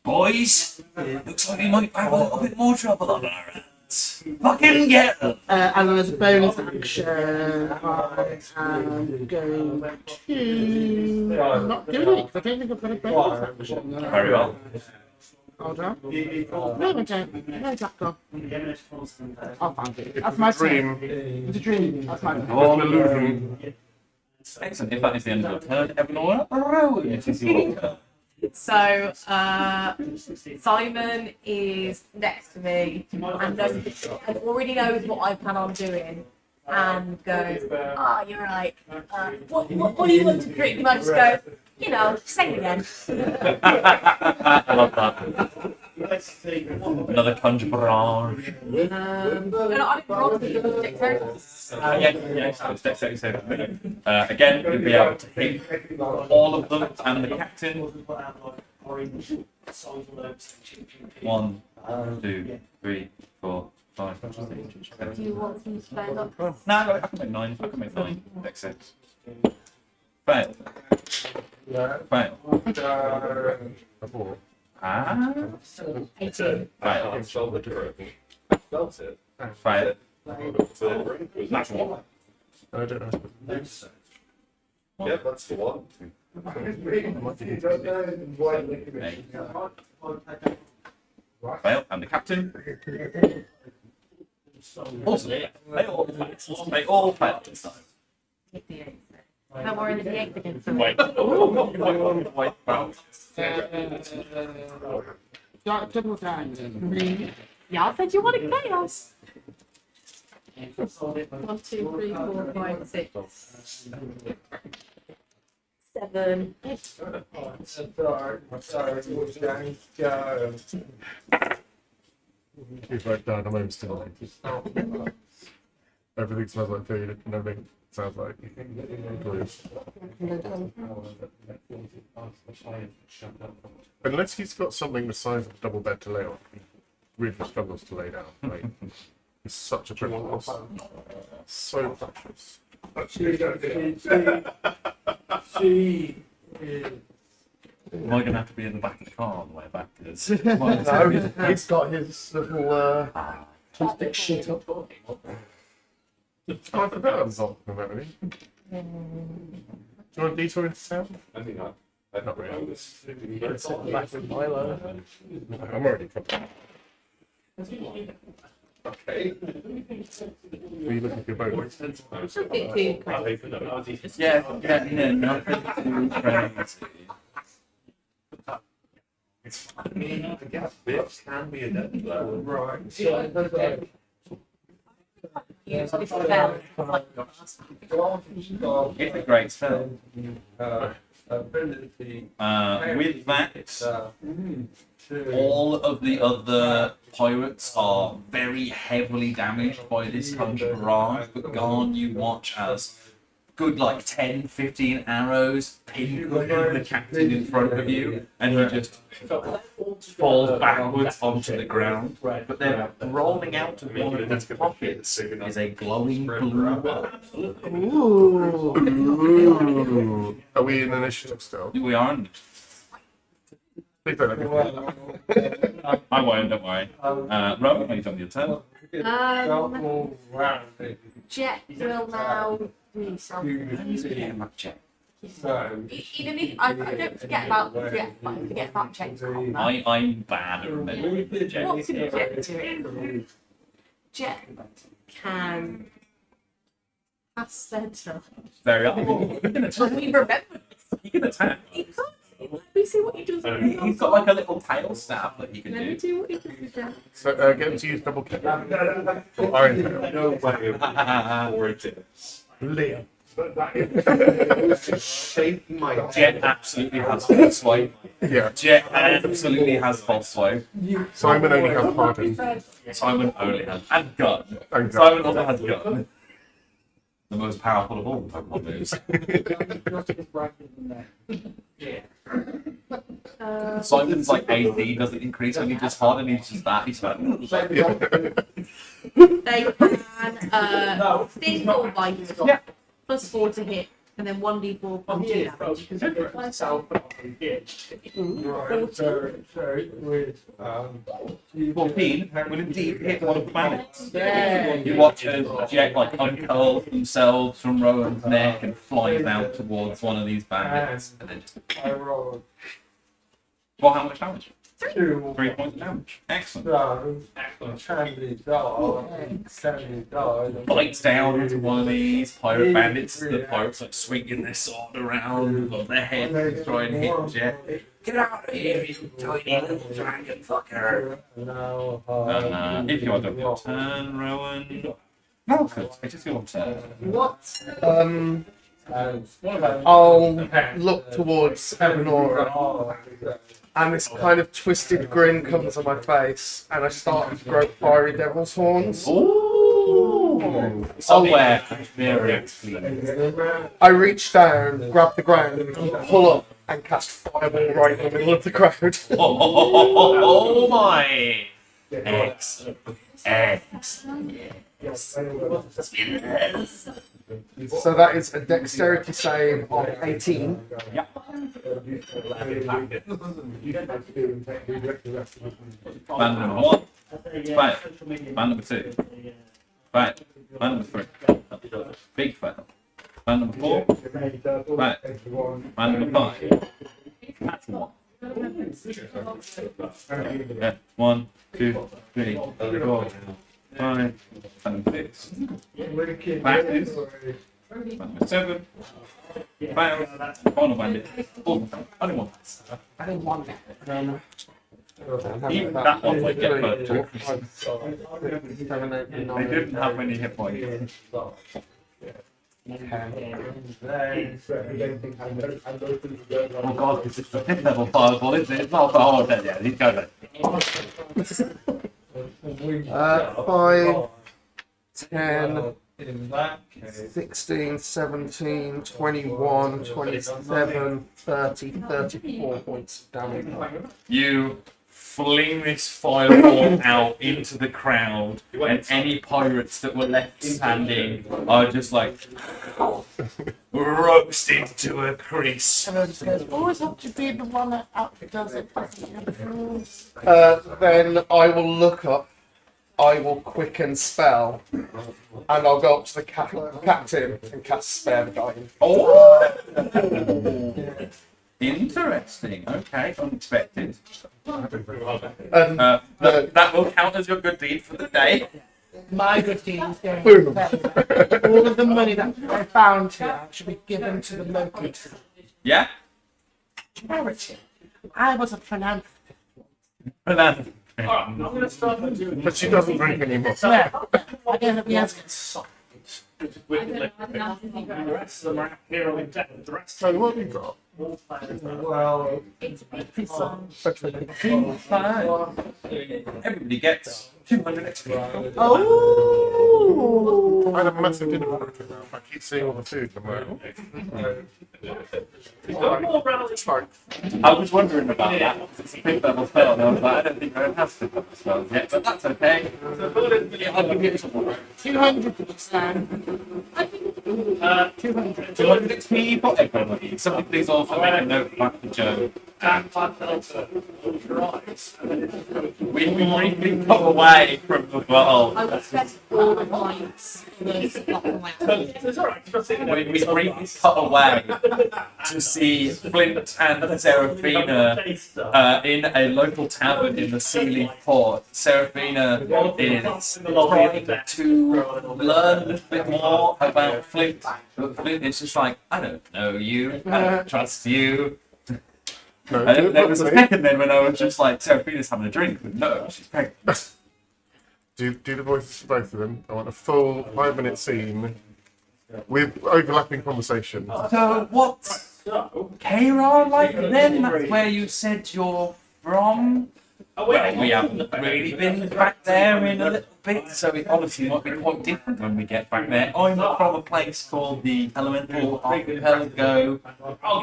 Boys, looks like we might have a little bit more trouble on our hands. Fucking get them! And then as a bonus action, I am going to not do it because I don't think I've got a bonus action. Very well. Hold on. No, I don't. Where's that gone? I'll find it. That's my Dream. It's a dream. That's my It's an illusion. Excellent. If that is the end of your turn, Evanora, it is your turn. So, Simon is next to me and already knows what I plan on doing and goes, "Oh, you're right. What do you want to drink?" And I just go, "You know, say it again." I love that. Another conjure barrage. No, I didn't roll to give us dexterity. Yeah, so it's dexterity saving. Again, you'll be able to hit all of them and the captain. 1, 2, 3, 4, 5, 6, 7. Do you want some spare up? No, I can make 9. I can make 9. Dex 6. Fail. Fail. Ah. 18. Fail. Fail. That's 1. I don't know. Yeah, that's the one. Fail. And the captain. Awesome. They all fail this time. Hit the 8. No more in the D8 again. So Wait. Wait. Wow. double down. y'all said you wanted chaos. 1, 2, 3, 4, 5, 6, 7, 8. He's like dynamo still. Everything smells like food and everything sounds like toys. Unless he's got something the size of a double bed to lay on, he really struggles to lay down. Like, he's such a precious. So precious. Am I going to have to be in the back of the car on the way back? Because No, he's got his little plastic sheet up. Oh, I forgot I was on the memory. Do you want a detour into town? I think I Not really. Back with Milo. No, I'm already coming. Okay. Are you looking for your boat? Something too crazy. Yeah, nothing too crazy. It's funny. I guess bits can be a death blow. Right. Use this spell. It's a great spell. With that, all of the other pirates are very heavily damaged by this conjured barrage, but Garn, you watch as good like 10, 15 arrows pinpoint the captain in front of you, and he just falls backwards onto the ground. But then rolling out of one of his pockets is a glowing blue ball. Ooh. Are we in initiative still? We aren't. Please don't let me. I won't, don't worry. Rowan, are you on your turn? Jet will now do something. Even if I don't forget about Jet, but I forget about Jet's combat. I'm bad at remembering the What Jet. can Jet do? Jet can pass their turn. Very up. He can attack. We remember He can attack. he can't. Let me see what he does. He's got like a little tail stab that he can Let me do. see what he does with that. So get him to use double kick. Or iron tail. No way of ridiculous. Liam. Shape my Jet absolutely has false swipe. Yeah. Jet absolutely has false swipe. Simon only has pardon. Simon only has and gun. And Simon also has gun. The most powerful of all Pokemon moves. Simon's like AD doesn't increase when he does hard, and he's just that. He's like, They can sting or bite. +4 to hit, and then 1d4 punch damage. 14 will indeed hit one of the bandits. You watch as Jet like uncurls themselves from Rowan's neck and flies out towards one of these bandits. And then just... Well, how much damage? 3 points of damage. Excellent. Bites down into one of these pirate bandits. The pirates like swinging their sword around above their head to try and hit Jet. Get out of here, you tiny little dragon fucker! If you want to turn, Rowan. No, it is your turn. I'll look towards Evanora, and this kind of twisted grin comes on my face, and I start to grow fiery devil's horns. Ooh! Somewhere, Mirrors, please. I reach down, grab the ground, and pull up and cast fireball right in the middle of the crowd. Oh my! Excellent. Excellent. Spinners. So that is a dexterity save of 18. Yep. Band number 1. Fail. Band number 2. Fail. Band number 3. Big fail. Band number 4. Fail. Band number 5. That's 1. Yeah. 1, 2, 3, 4, 5, and 6. Bandits. Bandit 7. Fails. Final bandit. Only one. I didn't want that. Even that one might get hurt too. 7, 8, They 9. didn't have many hit points. Oh god, this is the 5th level fireball, isn't it? It's not the whole dead yet. He's going to. 5, 10, 16, 17, 21, 27, 30, 34 points of damage. You fling this fireball out into the crowd, and any pirates that were left standing are just like roasted to a crisp. Always have to be the one that does it. Then I will look up. I will quicken spell, and I'll go up to the captain and cast Spare the Dying. Oh! Interesting. Okay, unexpected. And That will count as your good deed for the day. My good deed is going Boom. to all of the money that I found here should be given to the local Yeah? charity. I was a philanthropist. Philanthropy. I'm going to start by doing But she doesn't drink anymore. Yeah, I gave it yes. with the rest of them are here on deck. The rest So what have you got? Everybody gets 200 XP. Oh! I had a massive dinner party now. I keep seeing all the food tomorrow. It's fine. I was wondering about that. It's a 5th level spell, and I was like, I don't think I have 5th level spells yet, but that's okay. Yeah, I'll give you some more. 200 to stand. 200 XP for everybody. Somebody please also make a note back for Joe. We briefly come away from the bottle. I would set all the lights in those slots on my hand. It's alright, you've got to We briefly cut away to see Flint and Seraphina in a local tavern in the Sealy port. Seraphina is trying to learn a little bit more about Flint, but Flint is just like, I don't know you, I don't trust you. No, And there was a second then when I was just like, Seraphina's having a drink, but no, she's pregnant. do the voices for both of them. I want a full 5-minute scene with overlapping conversation. So what's Kara like then? That's where you said you're from? Well, we haven't really been back there in a little bit, so it honestly might be quite different when we get back there. I'm from a place called the Elemental Archipelago.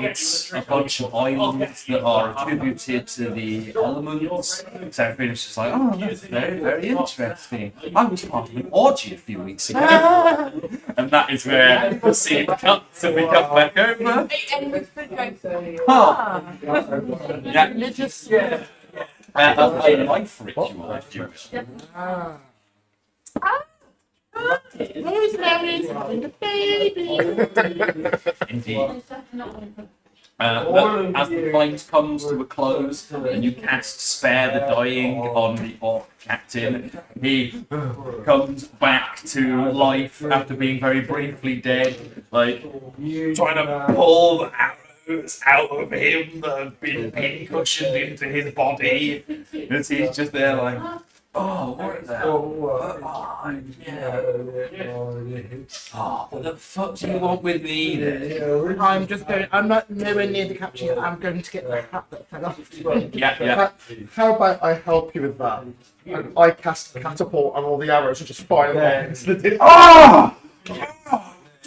It's a bunch of islands that are attributed to the elements. So it's just like, oh, that's very, very interesting. I was part of an orgy a few weeks ago. And that is where the scene cuts and we come back over. And with food going, Oh. Yeah. Religious. A life ritual, if you will. Rosemary's having a baby. Indeed. But as the fight comes to a close and you cast Spare the Dying on the orc captain, he comes back to life after being very briefly dead, like trying to pull the arrows out of him that have been pincushioned into his body. And he's just there like, oh, what the what the fuck do you want with me then? I'm just going. I'm not nowhere near the capture yet. I'm going to get the hat that fell off. Yeah. How about I help you with that? And I cast catapult and all the arrows and just fire them into the distance. Oh!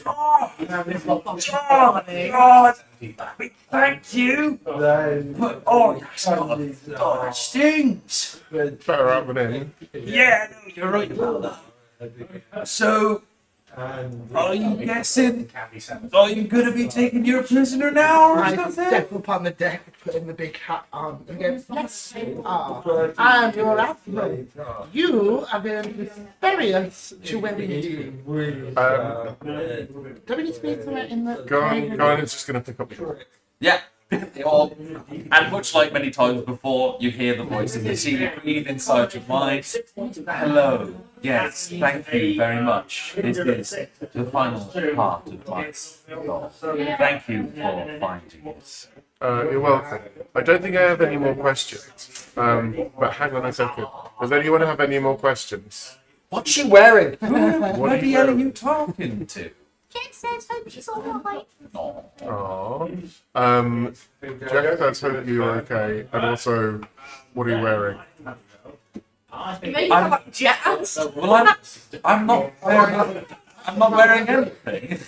God! Thank you! But, oh, that's not a, oh, that stings! Better out than in. Yeah, no, you're right about that. So, are you guessing? Are you going to be taking your prisoner now or I something? step up on the deck, putting the big hat on, and go, yes, you are. I'm your admiral. You are going to ferry us to where we need to be. Do we need to be somewhere in the... Garnet is just going to pick up the book. Yeah. And much like many times before, you hear the voice of the sea breathe inside your mind. Hello. Yes, thank you very much. This is the final part of my goal. Thank you for finding us. You're welcome. I don't think I have any more questions. But hang on a second. Does anyone have any more questions? What's she wearing? What the hell are you talking to? Jake says hope she's alright. Aww. Jack, let's hope you're okay. And also, what are you wearing? Maybe you have like jet ass. Well, I'm not wearing anything.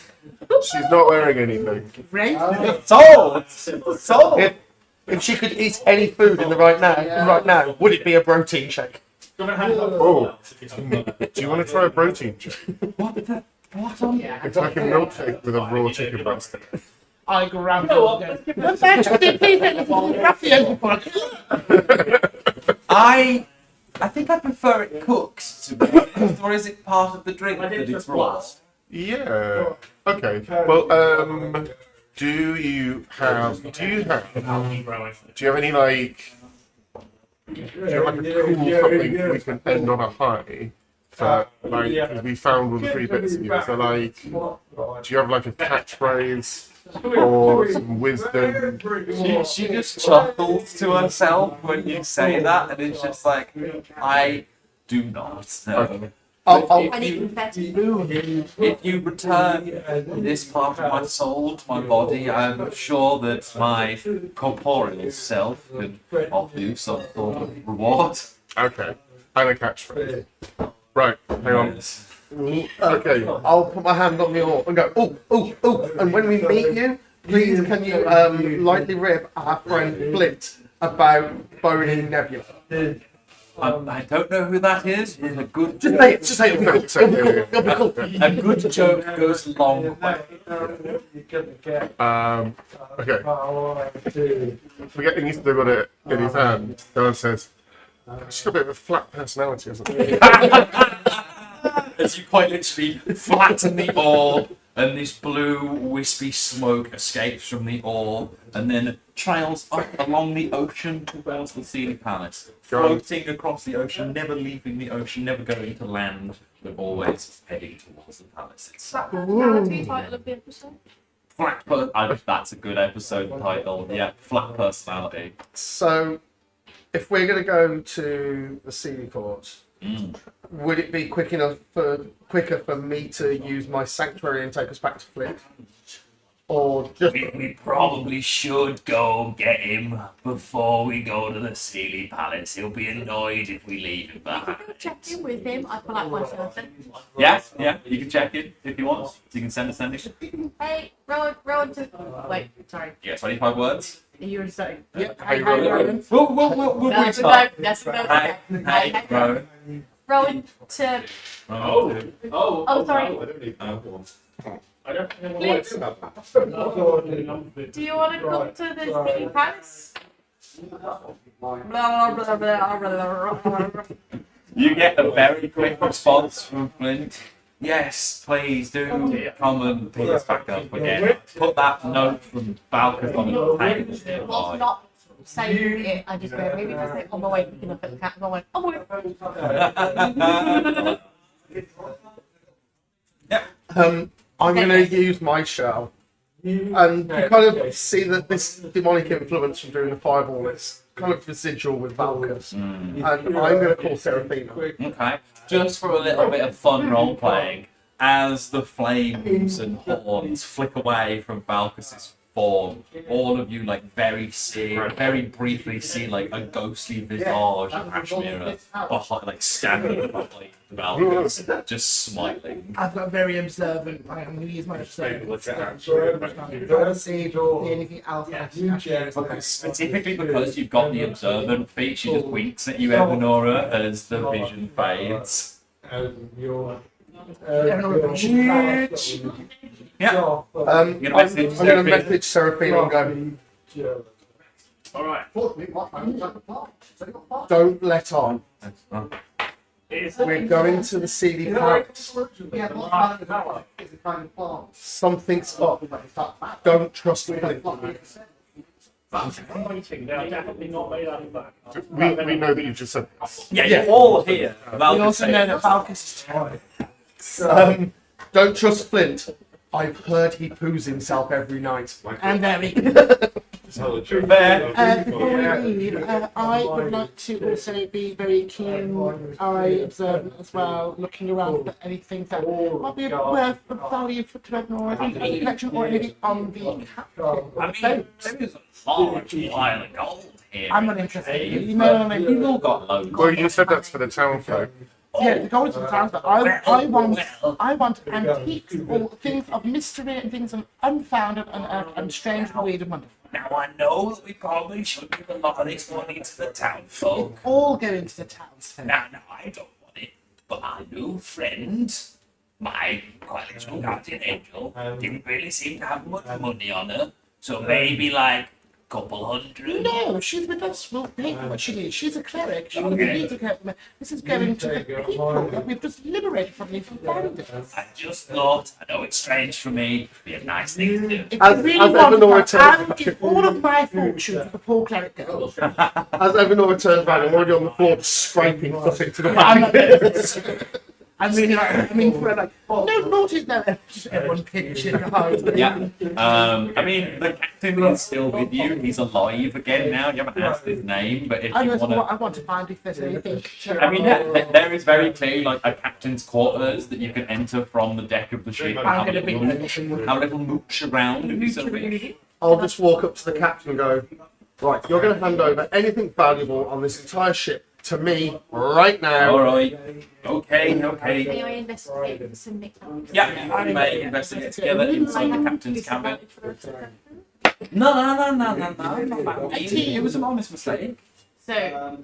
She's not wearing anything. Sold! If she could eat any food in the right now, would it be a protein shake? Oh. Do you want to try a protein shake? What on? It's like a milkshake with a raw chicken breast in it. I grab it and go, please let me ruffian before I I think I prefer it cooked, to be honest, or is it part of the drink that it's raw? Yeah. Okay. Well, do you have any like? Do you have like a cool something we can end on a high? For like, 'cause we found all the three bits of you. So like, do you have like a catchphrase or some wisdom? She just chuckles to herself when you say that, and it's just like, I do not know. If you return this part of my soul to my body, I'm sure that my corporeal self can offer you some sort of reward. Okay. And a catchphrase. Right. Hang on. Okay, I'll put my hand on the oar and go, oh, oh, oh. And when we meet you, please can you lightly rib our friend Flint about boning Nebula? I don't know who that is, but a good Just say it, just say it. It'll be cool. It'll be cool. a good joke goes a long way. Okay. Forgetting he's still got it in his hand, Dylan says, she's got a bit of a flat personality, hasn't she? As you quite literally flatten the oar, and this blue wispy smoke escapes from the oar, and then trails up along the ocean towards the Sealy Palace, floating across the ocean, never leaving the ocean, never going to land, but always heading towards the palace itself. Personality title of the episode. That's a good episode title. Yeah, flat personality. So, if we're going to go to the Sealy Court, would it be quicker for me to use my sanctuary and take us back to Flint? Or just... We probably should go get him before we go to the Sealy Palace. He'll be annoyed if we leave him behind. Go check in with him. I pull out my shirt. Yeah, you can check in if you want. So you can send a sending. Hey, Rowan to... Wait, sorry. Yeah, 25 words. You were saying... Yeah. Hey, Hey, Rowan. We'll That's a restart. no. That's a no. Hey, Rowan. Rowan to... Oh, sorry. I don't think Flint, do you want to come to the Sealy Palace? Blah, blah, blah, blah, blah, blah. You get a very quick response from Flint. Yes, please do come and pick us back up again. Put that note from Valkyrie on the table. What's not saying it? I just go, maybe just say, on my way, picking up at the cat. On my way, on my way. Yeah. I'm going to use my shell. And you kind of see that this demonic influence from doing the fireball is kind of residual with Valkus. And I'm going to call Seraphina. Okay. Just for a little bit of fun role playing, as the flames and horns flick away from Valkus's form, all of you very briefly see like a ghostly visage of Ashmira behind, like standing behind Valkus, just smiling. I've got very observant. I'm going to use my observant. To see if anything else. Specifically because you've got the observant feat, she just winks at you, Evanora, as the vision fades. Yeah. I'm going to message Seraphina and go, Alright. don't let on. We're going to the Sealy Palace. Something's up. Don't trust Flint. I'm waiting. They're definitely not made out of back. We know that you just said this. Yeah, you're all here. We also know that Valkus is terrible. Don't trust Flint. I've heard he poos himself every night. And very Fair. before we leave, I would like to also be very keen, observant as well, looking around for anything that might be worth value to Evanora, any collection or anything on the captain. I mean, there's a large pile of gold here. I'm not interested. You know what I mean? You've all got loads. Well, you said that's for the town folk. Yeah, the gold is for the towns, but I want antiques or things of mystery and things of unfound and unearthed and strange and weird and wonderful. Now, I know that we probably should give a lot of this money to the town folk. All go into the towns fair. Now, I don't want it, but our new friend, my quite literal guardian angel, didn't really seem to have much money on her. So maybe, like, couple hundred. No, she's with us. We'll pay for what she needs. She's a cleric. She needs a cleric. This is going to the people that we've just liberated from the bandits. I just thought, I know it's strange for me, it'd be a nice thing to do. If As- you really as want Evanora to, I will give all of my fortune to the poor cleric girl. As Evanora turns around, I'm already on the floor scraping something to the I'm back. like, I'm really like, we're like, no, naughty, no. Just everyone pinching behind. Yeah. I mean, the captain is still with you. He's alive again now. You haven't asked his name, but if I you just want to. I want to find if there's anything. I mean, there is very clearly like a captain's quarters that you can enter from the deck of the ship. And I'm have, going to be. have a little mooch around if you so wish. I'll just walk up to the captain and go, right, you're going to hand over anything valuable on this entire ship to me right now. All right. Okay. May I investigate some nicknames? Yeah, you may investigate together inside the captain's cabin. No, not that. It was an honest mistake. So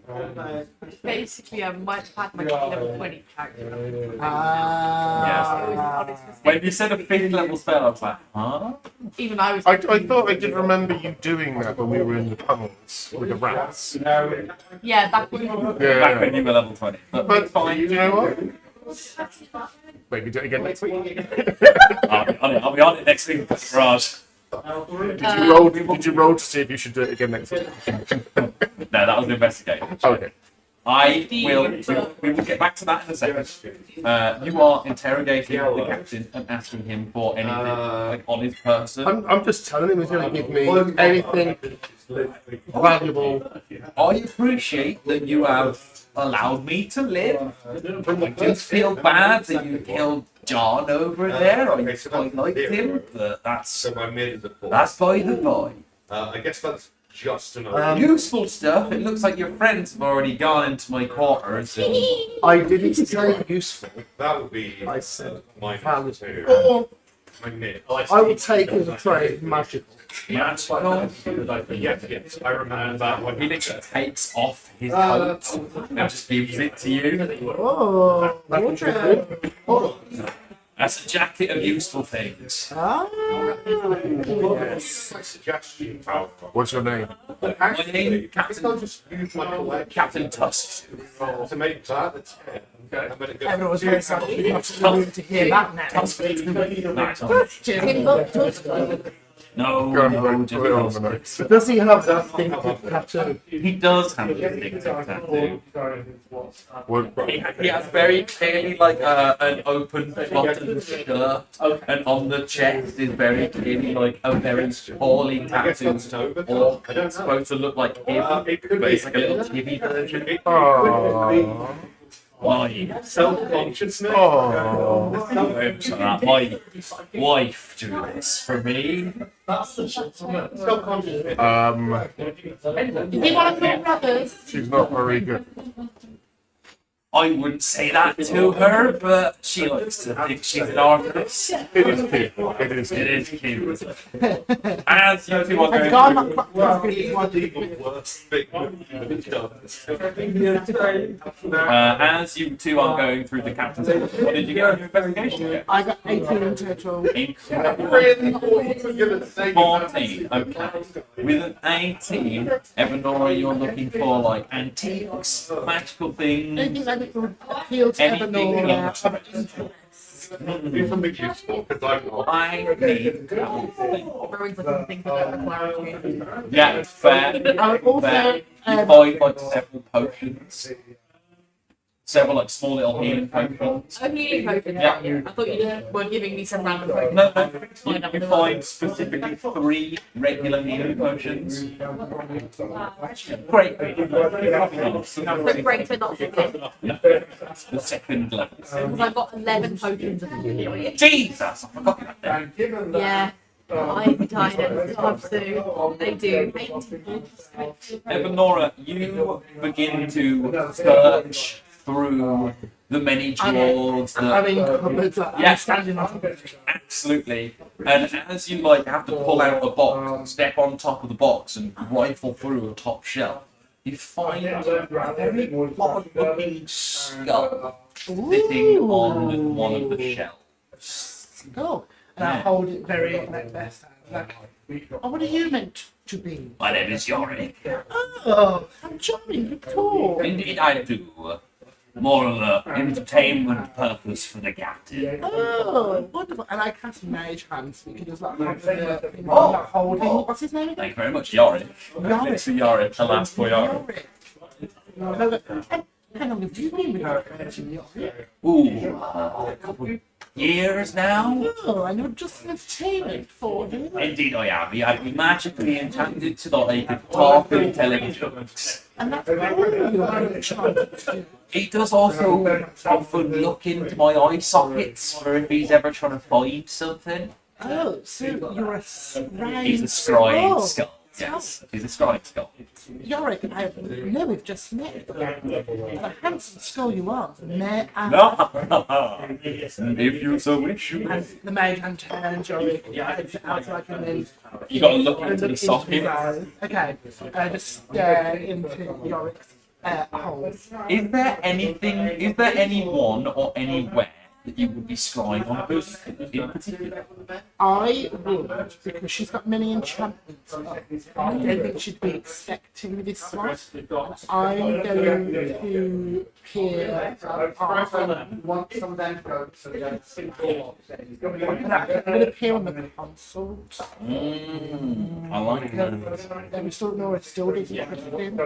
basically, I might have had my level 20 character. Ah. When you said a 5th level spell, I was like, huh? Even I was. I thought I did remember you doing that when we were in the tunnels with the rats. Yeah, back when. Back when you were level 20. But fine, you know what? Maybe do it again next week. I'll be on it next week, Raj. Did you roll to see if you should do it again next week? No, that was an investigation. Okay. We will get back to that in a second. You are interrogating the captain and asking him for anything like on his person. I'm just telling him he's going to give me anything valuable. I appreciate that you have allowed me to live. I just feel bad that you killed John over there. I quite liked him, but that's So my mid is a 4. by the by. I guess that's just enough. Useful stuff. It looks like your friends have already gone into my quarters. And I didn't say useful. That would be I said my valuable. 2. Or My mid. I will take as a trade magical. magical. Yes, I remember that one. He literally takes off his coat and just gives it to you. Oh, wardrobe. That's a jacket of useful things. Ah. My suggestion, What's your name? My name, Captain, just use my collection Captain Tusk. to make that a 10. Okay. I'm gonna go. Everyone was very sorry not to hear that now. Nice. No, Go no, on, just put it on the notes. Does he have that distinctive tattoo? he does have a distinctive tattoo. What, He has very clearly like an open button shirt, and on the chest is very clearly like a very poorly I guess tattooed that's over. orc. I don't It's know. supposed to look like him, It could but be it's like a little chibi version. Aww. Why? Self-consciousness. Aww. My wife do this for me. Self-consciousness. Is he one of your brothers? She's not very good. I wouldn't say that to her, but she likes to think she's an artist. It is cute. It is It cute. is cute. As you two are Has going God through, not got The worst thing you've done. as you two are going through the captain's office, what did you get on your investigation? I got 18 in total. Incredible. 14. Okay. With an 18, Evanora, you're looking for like antiques, magical things. Anything that would appeal to Anything Evanora. Do something useful, because I'm not. I need that thing. Everyone's looking for things that don't require you. Yeah, fair. I would also, Fair. You find like several potions. Several like small little healing potions. A healing potion. Yeah. I thought you were giving me some random potion. No, you find specifically 3 regular healing potions. Great. So great, but not so good. The second level. Because I've got 11 potions of healing. Jesus, I forgot about that. Yeah. I'm tired. Time soon. They do. 18. Evanora, you begin to search through the many drawers. I mean, cupboards that Yeah. I'm standing on. Absolutely. And as you like have to pull out the box and step on top of the box and rifle through a top shelf, you find a very odd-looking skull sitting on one of the shelves. Cool. And I hold it very like best. Like, oh, what are you meant to be? My name is Yorick. Oh, how charming, you talk. Indeed, I do. More of an entertainment purpose for the captain. Oh, wonderful. And I cast Mage Hand, so you can just like hold the thing I'm not holding. What's his name again? Thank you very much, Yorick. Yorick. It's Yorick, the last for Yorick. Yorick. How long have you been with Yorick? Ooh, a couple of years now? Oh, and you're just an entertainment for him. Indeed I am. He had me magically enchanted so that I could talk and tell him jokes. And that's all you're enchanted to do. He does also often look into my eye sockets for if he's ever trying to find something. Oh, so you're a scrying He's a scrying skull. skull. Yes, he's a scrying skull. Yorick, I know we've just met. And a handsome skull you are. If you so wish. And the Mage Hand turns Yorick heads out like and then You gotta look and into the his socket. eyes. Okay, just stare into Yorick's holes. Is there anyone or anywhere that you would be scrying on in particular? I would, because she's got many enchantments. I don't think she'd be expecting this one. And I'm going to peer Want some of them goats. I'm going to peer on the consult. I like that. And we still know it's still interested in.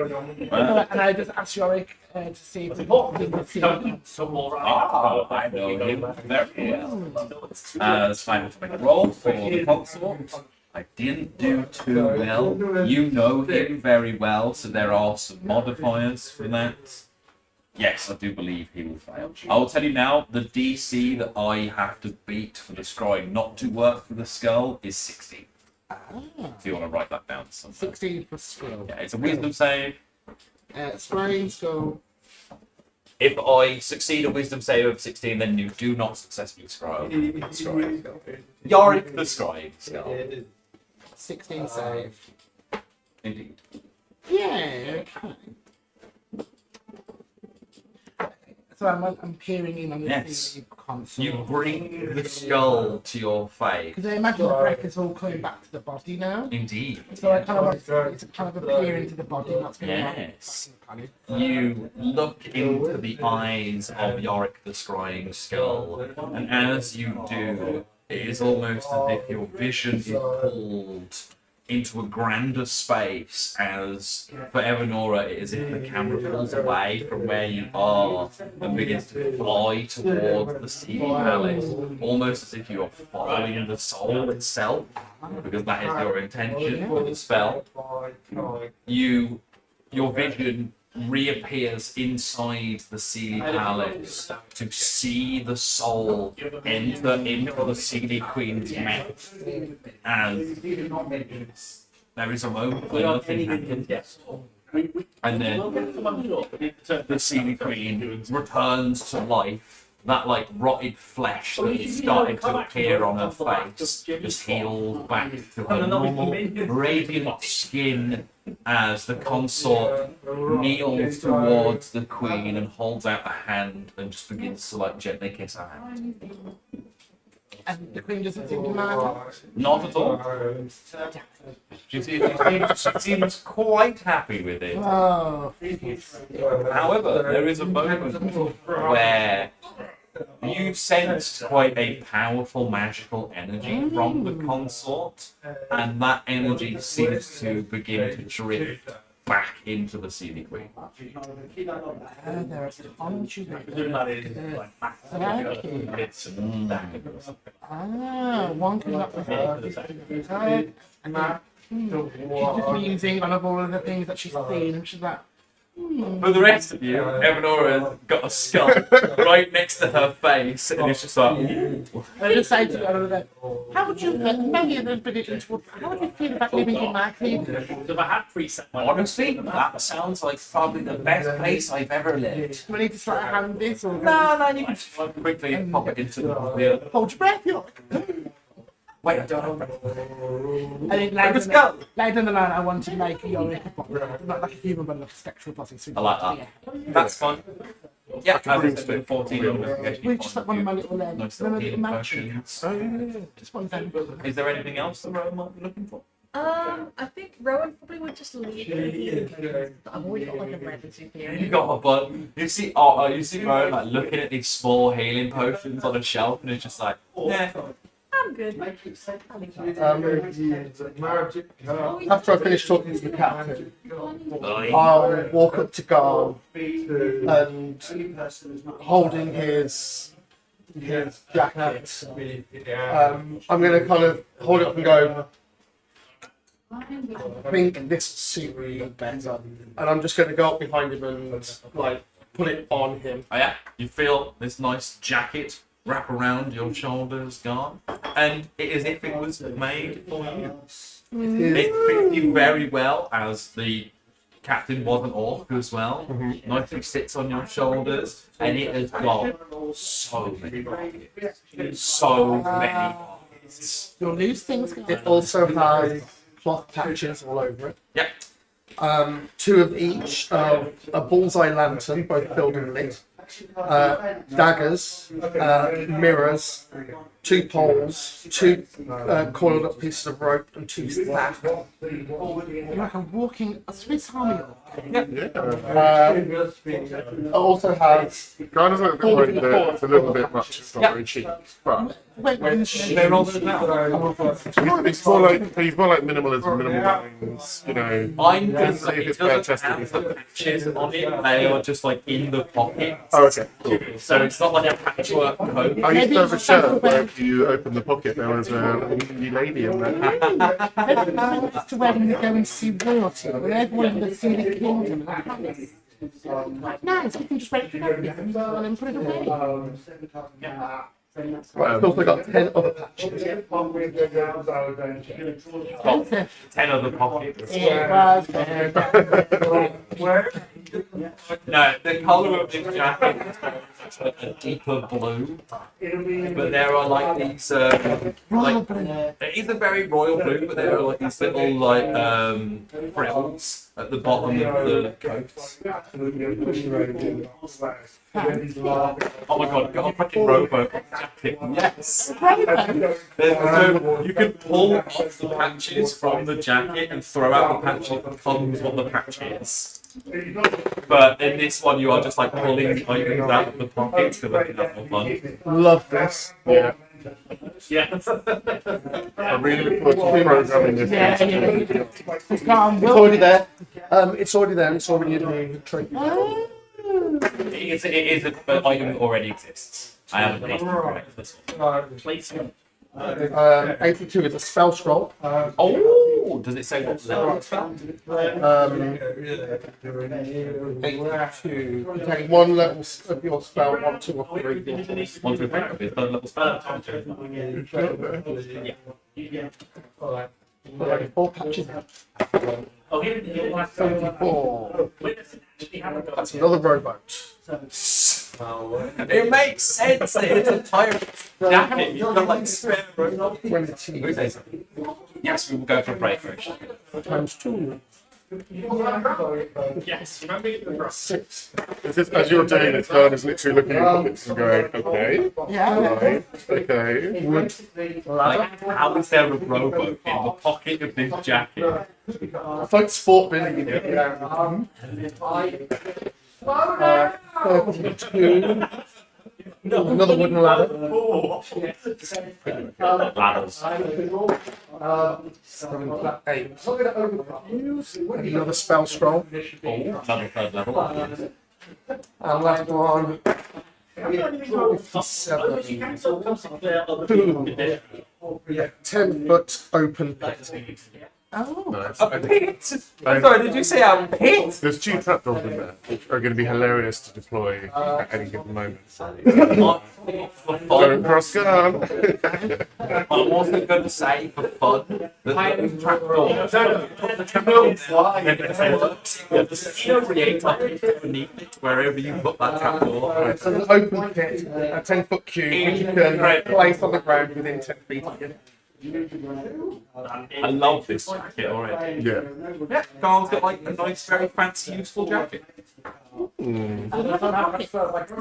Well, And I just asked Yorick to see if we can see the consult. I know him very well. It's time to make a roll for the consort. I didn't do too well. You know him very well, so there are some modifiers for that. Yes, I do believe he will fail. I will tell you now, the DC that I have to beat for the scrying not to work for the skull is 16. If you want to write that down somewhere. 16 for skill. Yeah, it's a wisdom save. Scrying skull. If I succeed a wisdom save of 16, then you do not successfully scry. Yorick the scrying skull. 16 save. Indeed. Yeah, okay. So I'm peering in on the Yes. console. You bring the skull to your face. Because I imagine the breath is all coming back to the body now. Indeed. So I kind of want to kind of appear into the body. What's going on? Yes. You look into the eyes of Yorick the scrying skull, and as you do, it is almost as if your vision is pulled into a grander space, as for Evanora it is if the camera pulls away from where you are and begins to fly towards the sea palace, almost as if you are following the soul itself, because that is your intention for the spell. Your vision reappears inside the Sealy Palace to see the soul enter into the Sealy Queen's mouth. And there is a moment where nothing happens. And then the Sealy Queen returns to life. That like rotted flesh that is starting to appear on her face just heals back to her normal radiant skin as the consort kneels towards the queen and holds out a hand and just begins to like gently kiss her hand. And the queen doesn't seem to mind. Not at all. She seems quite happy with it. Oh. However, there is a moment where you sensed quite a powerful magical energy from the consort, and that energy seems to begin to drift back into the Sealy Queen. There are conjugates. One coming up with her. And she's just musing on all of the things that she's seen, and she's like, For the rest of you, Evanora's got a skull right next to her face, and it's just like, ooh. I just say to her, how would you feel about living in my Cleveland? If I had preset my Honestly, that sounds like probably the best place I've ever lived. Do I need to start hand this or No, you can just quickly pop it into the... hold your breath? You're like, Wait, I don't have I think later down the line, I want to make Yorick a body, not like a human, but like a spectral body. So I like that. That's fun. Yeah, Like a broomstick. 14 on investigation. We're just like one of my little Nice little little healing matching. potions. Oh, yeah. Just one of them. Is there anything else the Rowan might be looking for? I think Rowan probably would just leave it. I've already got like a red super. You got a bun. You see, you see Rowan like looking at these small healing potions on a shelf, and it's just like, yeah. I'm good. After I finish talking to the captain, I'll walk up to Garl and holding his jacket. I'm going to kind of hold it up and go, I think this suit will look better. And I'm just going to go up behind him and like put it on him. Oh yeah, you feel this nice jacket wrap around your shoulders, Garn, and it is as if it was made for you. It fits you very well, as the captain was an orc as well. Nicely sits on your shoulders, and it has got so many pockets. So many pockets. You'll lose things. It also has cloth patches all over it. Yeah. 2 of each, a bullseye lantern, both filled and lit, daggers, mirrors, 2 poles, 2 coiled up pieces of rope, and 2 stacks. You're like a walking Swiss Army. It also has Guy doesn't look like it's a little bit much. It's not very cheap, but Wait, They're all good now. he's more like minimalism, minimal lines. You know, I'm let's just see if it it's better doesn't tested. have the patches on it. They are just like in the pocket. Oh, okay, cool. So it's not like a patchwork coat. I used to have a shirt where if you open the pocket, there was a little lady in there. That's to when you go and see royalty, when everyone will see the kingdom and the palace. Nice, we can just wait for that and then put it away. Right, it's also got 10 other patches. 10 other pockets. It was very No, the colour of this jacket is very much like a deeper blue. But there are like these, like, it is a very royal blue, but there are like these little like frills at the bottom of the coat. Oh my god, got a fucking robo jacket. Yes! So you can pull off the patches from the jacket and throw out the patch if it becomes what the patch is. But in this one, you are just like pulling items out of the pockets because I can have more fun. Love this. Yeah, Yes. I'm really looking forward to programming this. It's already there. It's already there. It's already in the tree. It is an item that already exists. I haven't made it this one. 82 is a spell scroll. Oh, does it say what level it's from? 82. You take 1 level of your spell, 1, 2, or 3. 1, 2, 3. It's third level spell. Already 4 patches. 74. That's another rowboat. It makes sense that it's a pirate jacket. You've got like spare rope. 20. Yes, we will go for a break first. Times 2. Yes, remember 6. It's just, as you're doing this, Guy is literally looking at pockets and going, okay, right, okay. Like, how is there a rowboat in the pocket of this jacket? It's like sport building. 32. Another wooden ladder. Ladders. 8. Another spell scroll. Another third level. And last one. 57. 10-foot open pit. Oh, A pit? Sorry, did you say a pit? There's 2 trapdoors in there, which are going to be hilarious to deploy at any given moment. For Don't fun. cross gun! I wasn't going to say for fun that those trapdoors. The trapdoors create underneath it wherever you put that trapdoor. So an open pit, a 10-foot cube, which you can place on the ground within 10 feet of you. I love this jacket already. Yeah. Yeah, Garl's got like a nice, very fancy, useful jacket. So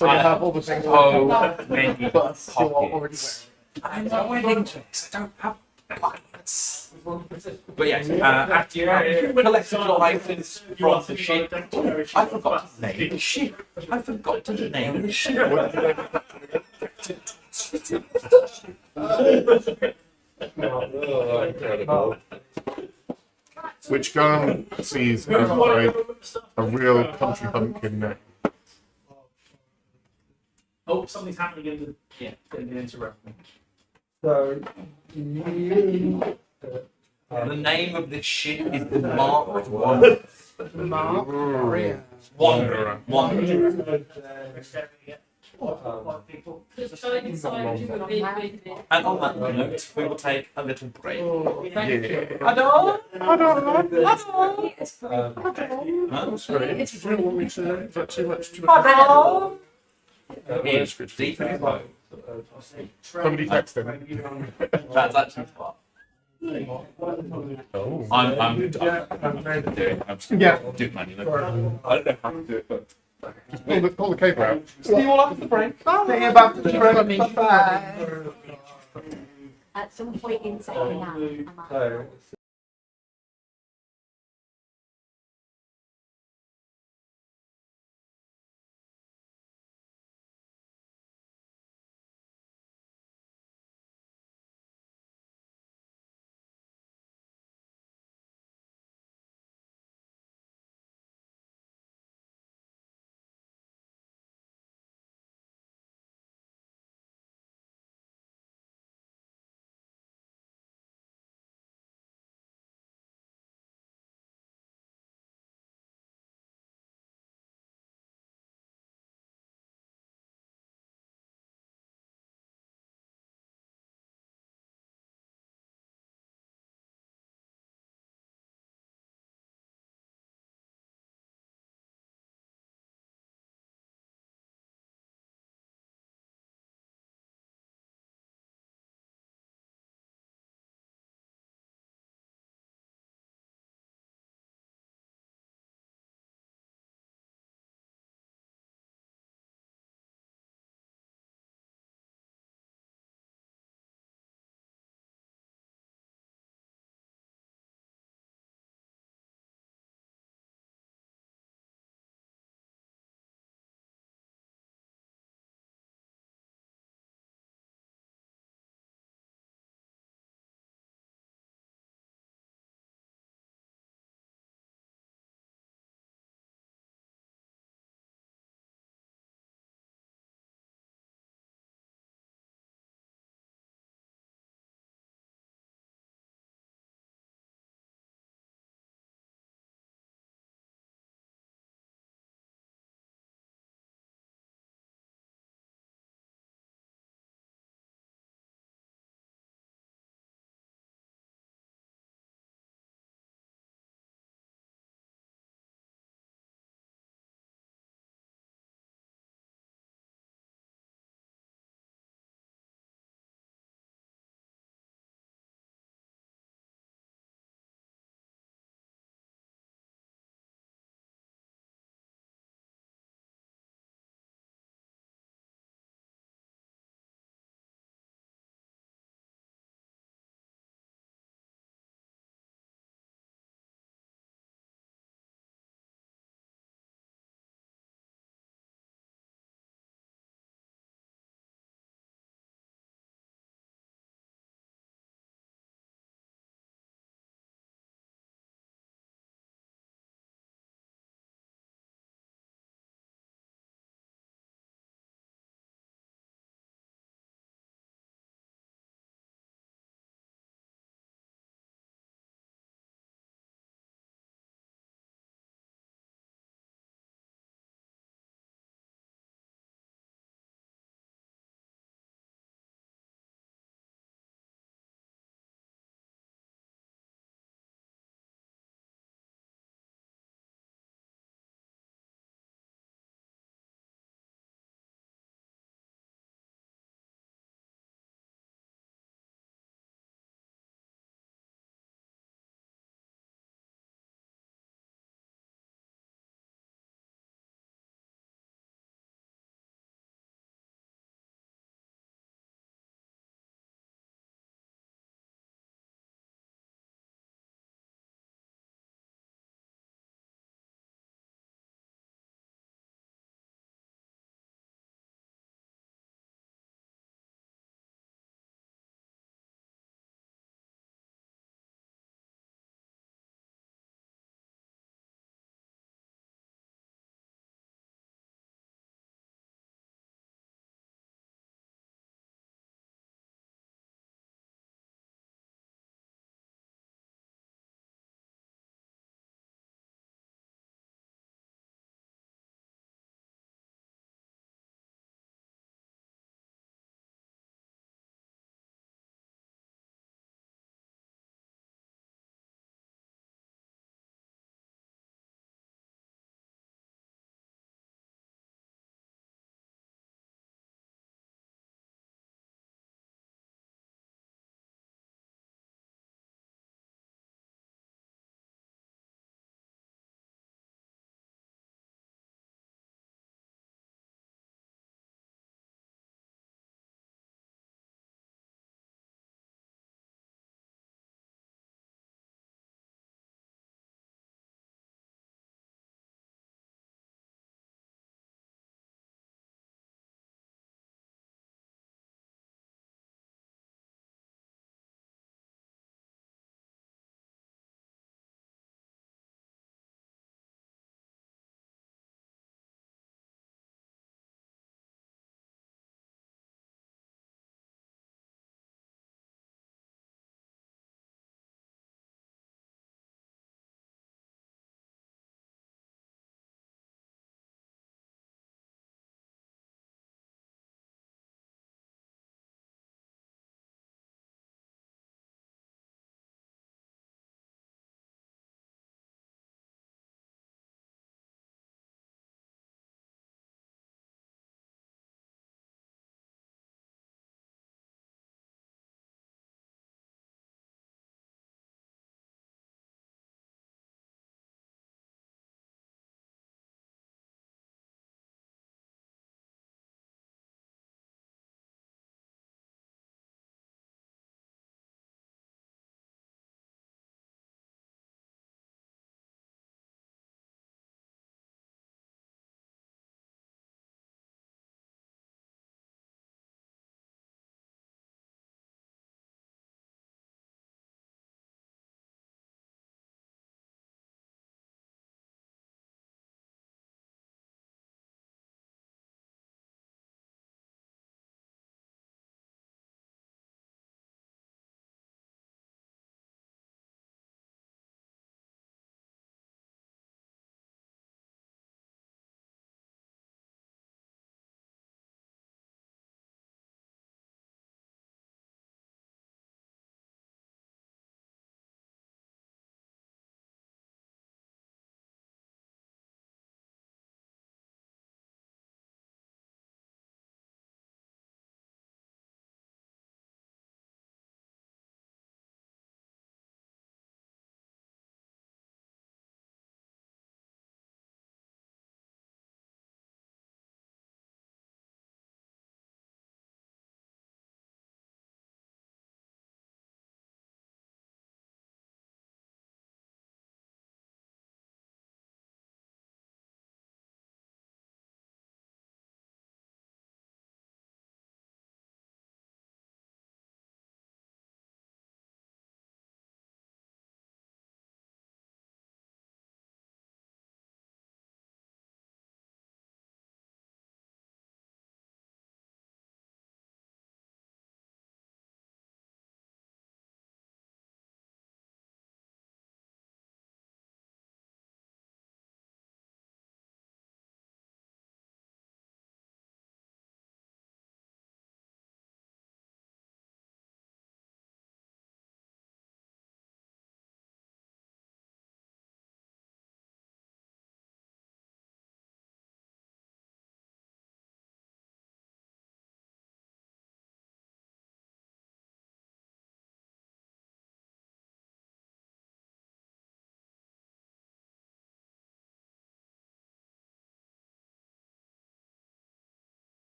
you have all the things So many but you are already pockets. I'm not wearing checks. I don't have pockets. But yes, after you have collected your items from the ship, I forgot to name the ship. I forgot to name the ship. Incredible. Which Garm sees as a real country bumpkin name. Oh, something's happening in the interrupting. So you The name of this ship is the Mark One. Mark, Maria. Wanderer. Wanderer. And on that note, we will take a little break. Thank you. Hello? That's right. You don't want me to. Is that too much? Hello? Here's deep in his low. Somebody text him. That's actually fun. Oh. I'm doing it. I'm just Yeah. doing manually. I don't know how to do it, but Pull the cable out. see you all after the break. See you back to the Bye. At some point in second half, I might.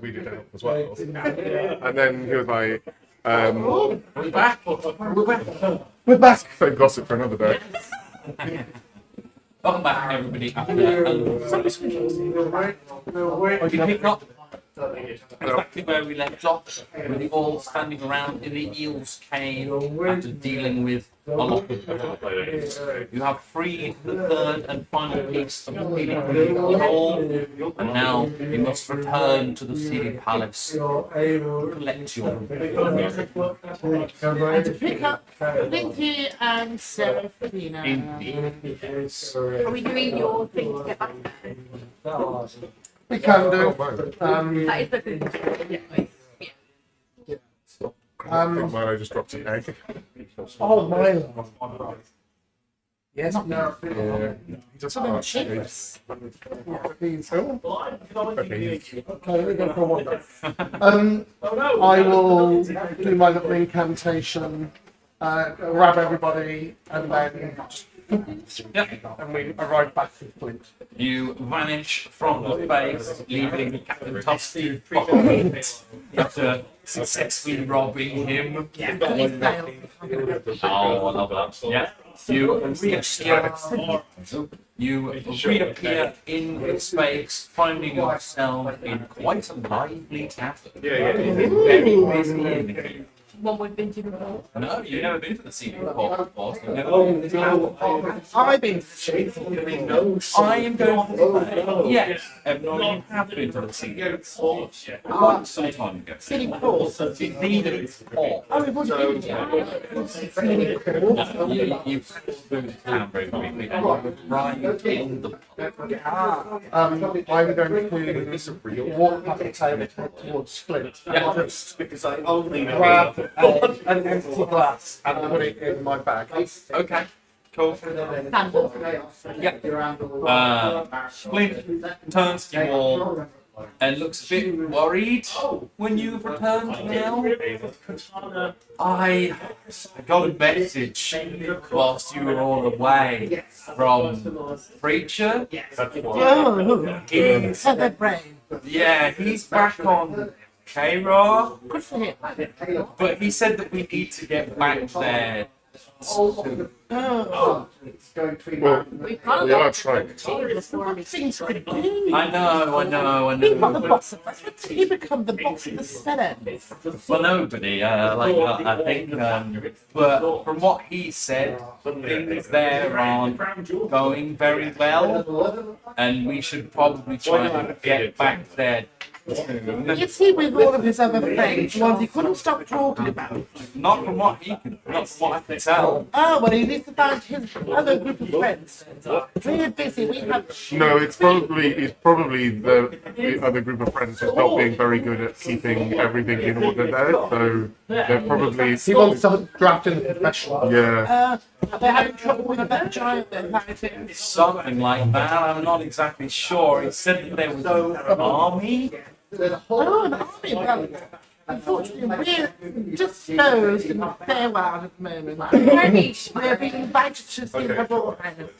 we did help as well. And then he was like, We're back. we're back. So gossip for another day. Welcome back, everybody. We pick up exactly where we left off, with you all standing around in the Eel's Cave after dealing with a lot of them. You have freed the third and final piece of the Sealing Hall, and now you must return to the Sealing Palace to collect your And to pick up Linky and Seraphina. Are we doing your thing to get back there? We can do. That is the thing. Yeah. Well, I just dropped an egg. Oh, Milo. Yes, no. Yeah. He just Some asked me. chips. Please. Okay, Okay. we go for one. I will do my little incantation, grab everybody, and then and we arrive back at Flint. You vanish from the base, leaving Captain Tufty behind after successfully robbing him. Oh, I love that. Yeah. You reappear in space, finding yourself in quite a lively tavern. Very busy in here. One we've been to before. No, you've never been to the Sealing Hall before. You've never been to this tavern. I've been I am going to say, yes, you have been to the Sealing Hall quite some time ago. Silly Paul. Neither is Hall. Oh, we've already been Silly Paul. You moved to town very quickly. Right in the I'm going to walk back the table towards Flint. Yeah. Just Because I only know. grab an empty glass and put it in my bag. Okay, cool. Candle. Yeah. Flint turns to you all and looks a bit worried when you've returned now. I got a message whilst you were all away from Preacher. Oh, He's, feather brain. yeah, he's back on K-Raw, Good for him. but he said that we need to get back there. Oh, Well, We've got a we are lot trying. before we things could do. I know. He got the boss of us. When did he become the boss of the Senate? Well, nobody. I think. But from what he said, things there aren't going very well, and we should probably try and get back there soon. Is he with all of his other friends, the ones he couldn't stop talking about? Not from what I can tell. Oh, well, he needs to find his other group of friends. We're busy. We have. No, it's probably the other group of friends who's not being very good at keeping everything in order there. So they're probably He wants to draft in the professional. yeah. They're having trouble with that giant then, haven't they? Something like that. I'm not exactly sure. He said that there was an army. Oh, an army. Well, unfortunately, we're disposed in the farewell at the moment. We're being invited to see her Royal Highness.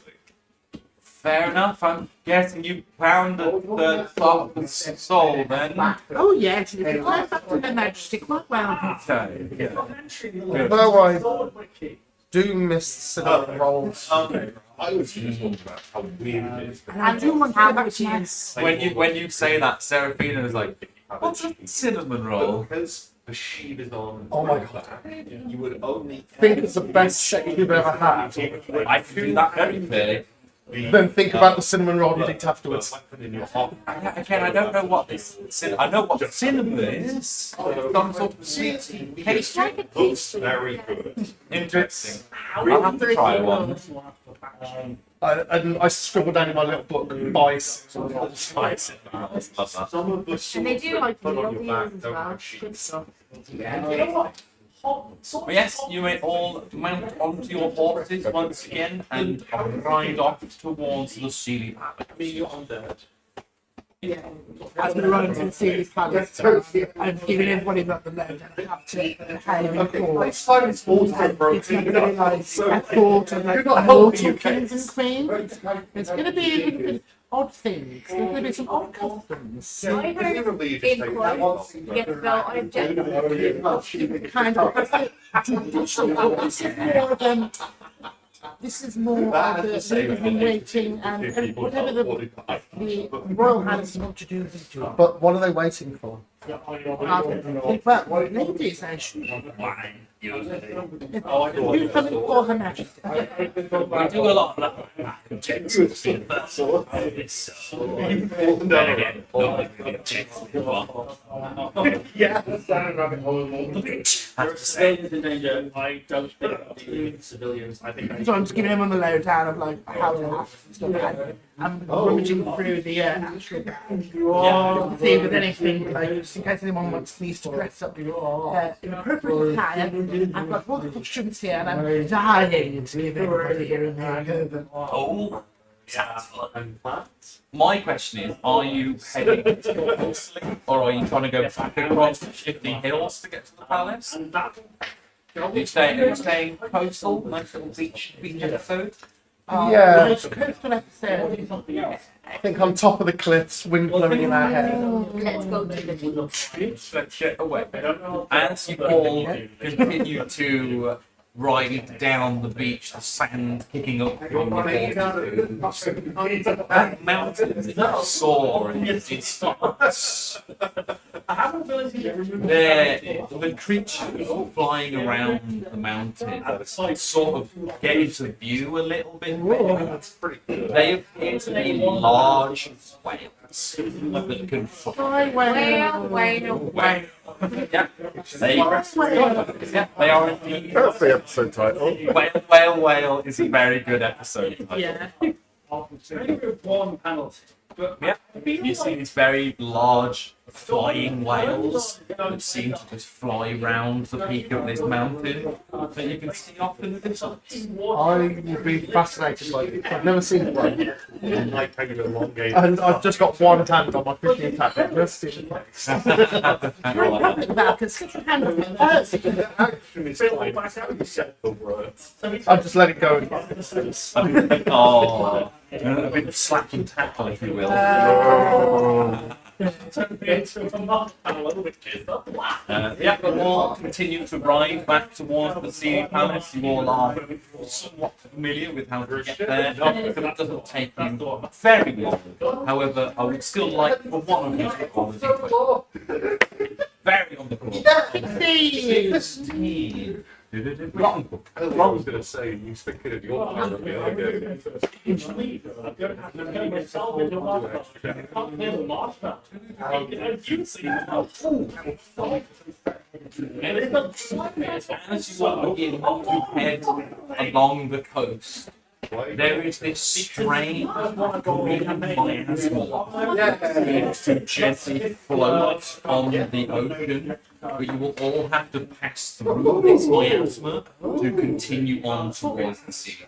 Fair enough. I'm guessing you found the thought of the soul then. Oh, yes, if you go back to Her Majesty, quite well. Okay. Although I do miss cinnamon rolls. I was just talking about how weird it is. And I do want to go back to my... When you say that, Seraphina is like, what's a cinnamon roll? Because the sheet is on. Oh my god. You would only. I think it's the best sex you've ever had. I can do that very clearly. Then think about the cinnamon roll you ate afterwards. Weapon in your heart. Again, I don't know what this I know what cinnamon is. Some sort of sweet pastry. Looks very good. Interesting. I'll have to try one. And I scribbled down in my little book, buy cinnamon rolls. Love that. Some of the And they do like put on meal your back deals as don't well. have sheets. Good stuff. But yes, you may all mount onto your horses once again and ride off towards the Sealy Palace. I mean, you're undead. As we run into the series palace and giving everybody like the load and have to behave in court. And it's going to be like a court and like mortal kings and queens. It's going to be a little bit odd things. There's going to be some odd customs. I hope in quotes you get the belt on objective. Kind of judicial. This is more of the waiting and whatever the royal highness want to do, they do. But what are they waiting for? But ladies, I should. Who's coming for Her Majesty? We do a lot of that. Checks to see the first one. Then again, nobody checks before. Yeah. Have to say in danger. I don't think the civilians. I think. So I'm just giving him on the lowdown of like how to act and stuff. And I'm rummaging through the actual bag. To see if there's anything like just in case anyone needs to dress up in appropriate attire. I've got all the costumes here, and I'm dying to give everybody here and there. Oh, sounds fun. My question is, are you heading to the coastline, or are you trying to go back across the shifting hills to get to the palace? Are you staying coastal, nice little beach episode? Yeah. Coastal episode. I think on top of the cliffs, wind blowing in our hair. Let's go to the beach. Let's get away. As you all continue to ride down the beach, the sand kicking up from the water, that mountain that saw and it starts. The creatures flying around the mountain sort of get into view a little bit better. They appear to be large whales that can fly. Whale. Yeah, they are indeed. That's the episode title. Whale is a very good episode title. Yeah. One penalty. Yeah, you see these very large flying whales that seem to just fly round the peak of this mountain that you can see off in the distance. I would be fascinated by it. I've never seen one. Like how you elongate. And I've just got one hand on my fishing attack. Just in case. Because get your hand on it. Actually, it's like how you set the words. I'll just let it go. Oh, a bit of slack and tackle, if you will. Yeah, but we'll continue to ride back towards the Sea Palace. You all are somewhat familiar with how to get there. It doesn't take you very long. However, I would still like for one of you to call it very on the call. 16. I was going to say, you thinking of your plan. As you begin to head along the coast, there is this strange green miasma that seems to gently float on the ocean, but you will all have to pass through this miasma to continue on towards the sea.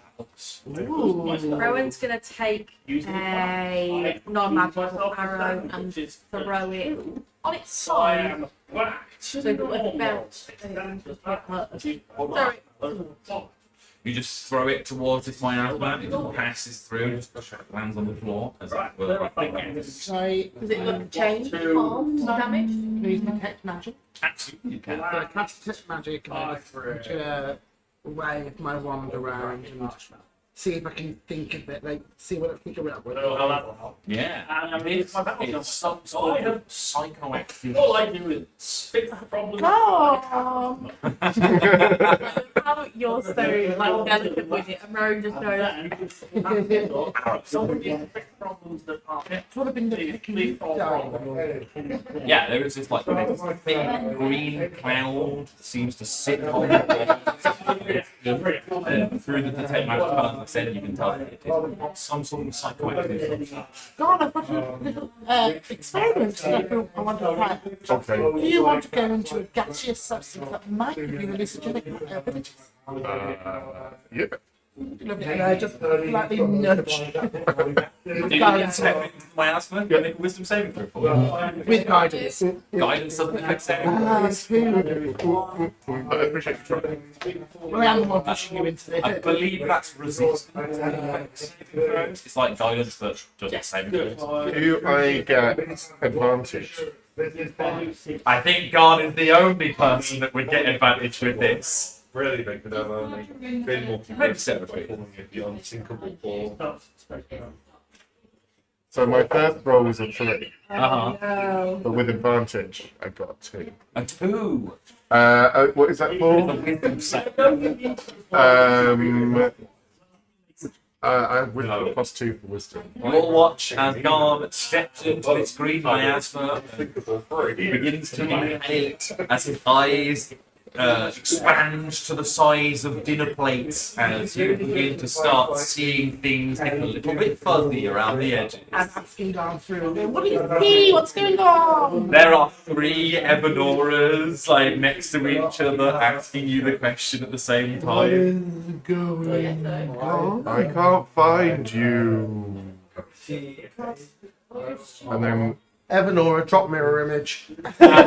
Rowan's gonna take a non-magical arrow and throw it on its side. So the belt. Sorry. You just throw it towards this miasma, it passes through, just lands on the floor as it were. So, Does it look change? Harm? Damage? please detect magic. Absolutely, you can. I cast detect magic and wave my wand around and see if I can think of it, like see what I think of it. Yeah, it's some sort of psychoactive. All I do is fix the problem. Oh! How you're so like delicate with it, and Rowan just goes. Somebody fix problems that are. It's would have been the picking Yeah, there is this like this big green cloud that seems to sit on the through the detect magic spell, as I said, you can tell that it is some sort of psychoactive. God, I've got a little experiment that I want to try. Okay. Do you want to go into a gaseous substance that might give you hallucinogenic abilities? Yeah. And I just slightly nudge Do you step into my asthma? Can I make a wisdom saving throw for me? with guidance. Guidance doesn't affect saving. Two. I appreciate you trying. Well, I am the one pushing you into I it. believe that's resistance. It's like guidance, but just saving throws. Do I get advantage? I think God is the only person that would get advantage with this. Really big for them. Been more Maybe Seraphine. calling it the unsinkable fall. So my first roll was a 3, Uh-huh. but with advantage, I got 2. A 2. What is that The for? wisdom save. I would have +2 for wisdom. You'll watch as God steps into this green miasma and begins to inhale it as his eyes expand to the size of dinner plates as you begin to start seeing things get a little bit fuzzy around the edges. And asking down through. What do you see? What's going on? There are 3 Evanoras like next to each other asking you the question at the same What time. is going on? I can't find you. And then Evanora, drop mirror image. There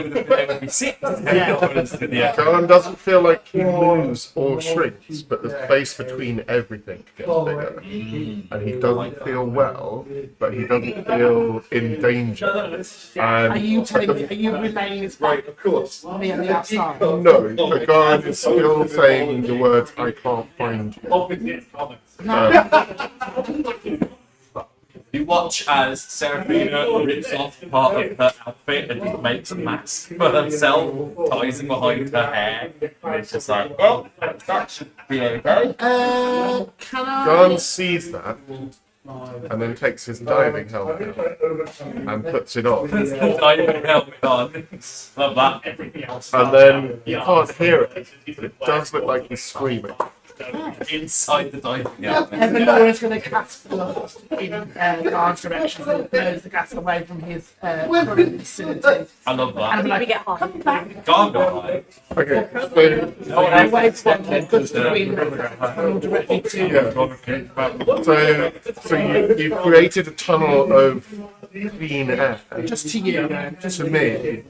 would be 6 Evanoras in the end. John doesn't feel like he moves or shrinks, but the space between everything gets bigger. And he doesn't feel well, but he doesn't feel in danger. Are And you telling me? Are you relaying this back Of course. to me on the outside? no, the guard is still saying the words, I can't find you. You watch as Seraphina rips off part of her outfit and makes a mask for herself, ties it behind her hair, and it's just like, well, that should be okay. Can I? Garn sees that and then takes his diving helmet out and puts it on. Diving helmet on. Love that. Everything else. And then you can't hear it, but it does look like he's screaming. Inside the diving helmet. Evanora's going to cast blood in Guard's direction so it blows the gas away from his current vicinity. I love And that. I'm We like, get high. come back. Gone high. Okay, so I wave to them, and puts the green tunnel directly to yeah. So you've created a tunnel of clean air just to you. Just to me,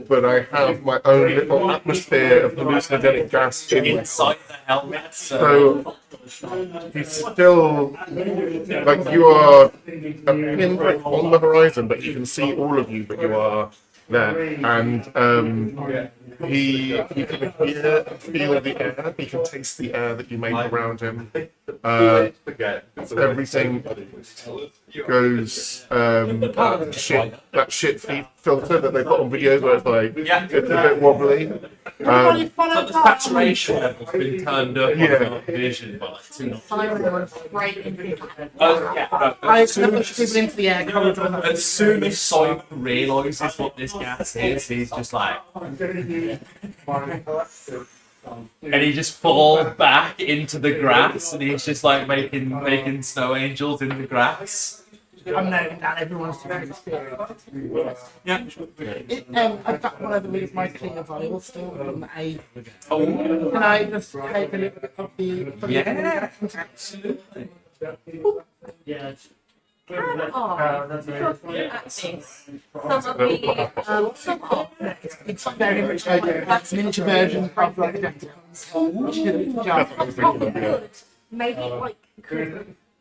but I have my own little atmosphere of hallucinogenic gas in it. Inside the helmet. So So he's still like you are a pinprick on the horizon, but you can see all of you, but you are there, and he can hear and feel the air. He can taste the air that you make around him. Everything goes that shit filter that they put on videos where it's like yeah. it's a bit wobbly. Everybody follow But the Guard. saturation level's been turned up Yeah. on vision by like 2 notches. Siren right into the Yeah. I push people into the air corridor. As soon as Simon realises what this gas is, he's just like, and he just falls back into the grass, and he's just like making snow angels in the grass. I'm noting down everyone's different experience. Yeah. I've got one of them is my clear vial still from A. Oh, Can I just take a little bit of the yeah. Absolutely. Can I, looking at this, some of the, It's very much like a miniature version of like maybe like,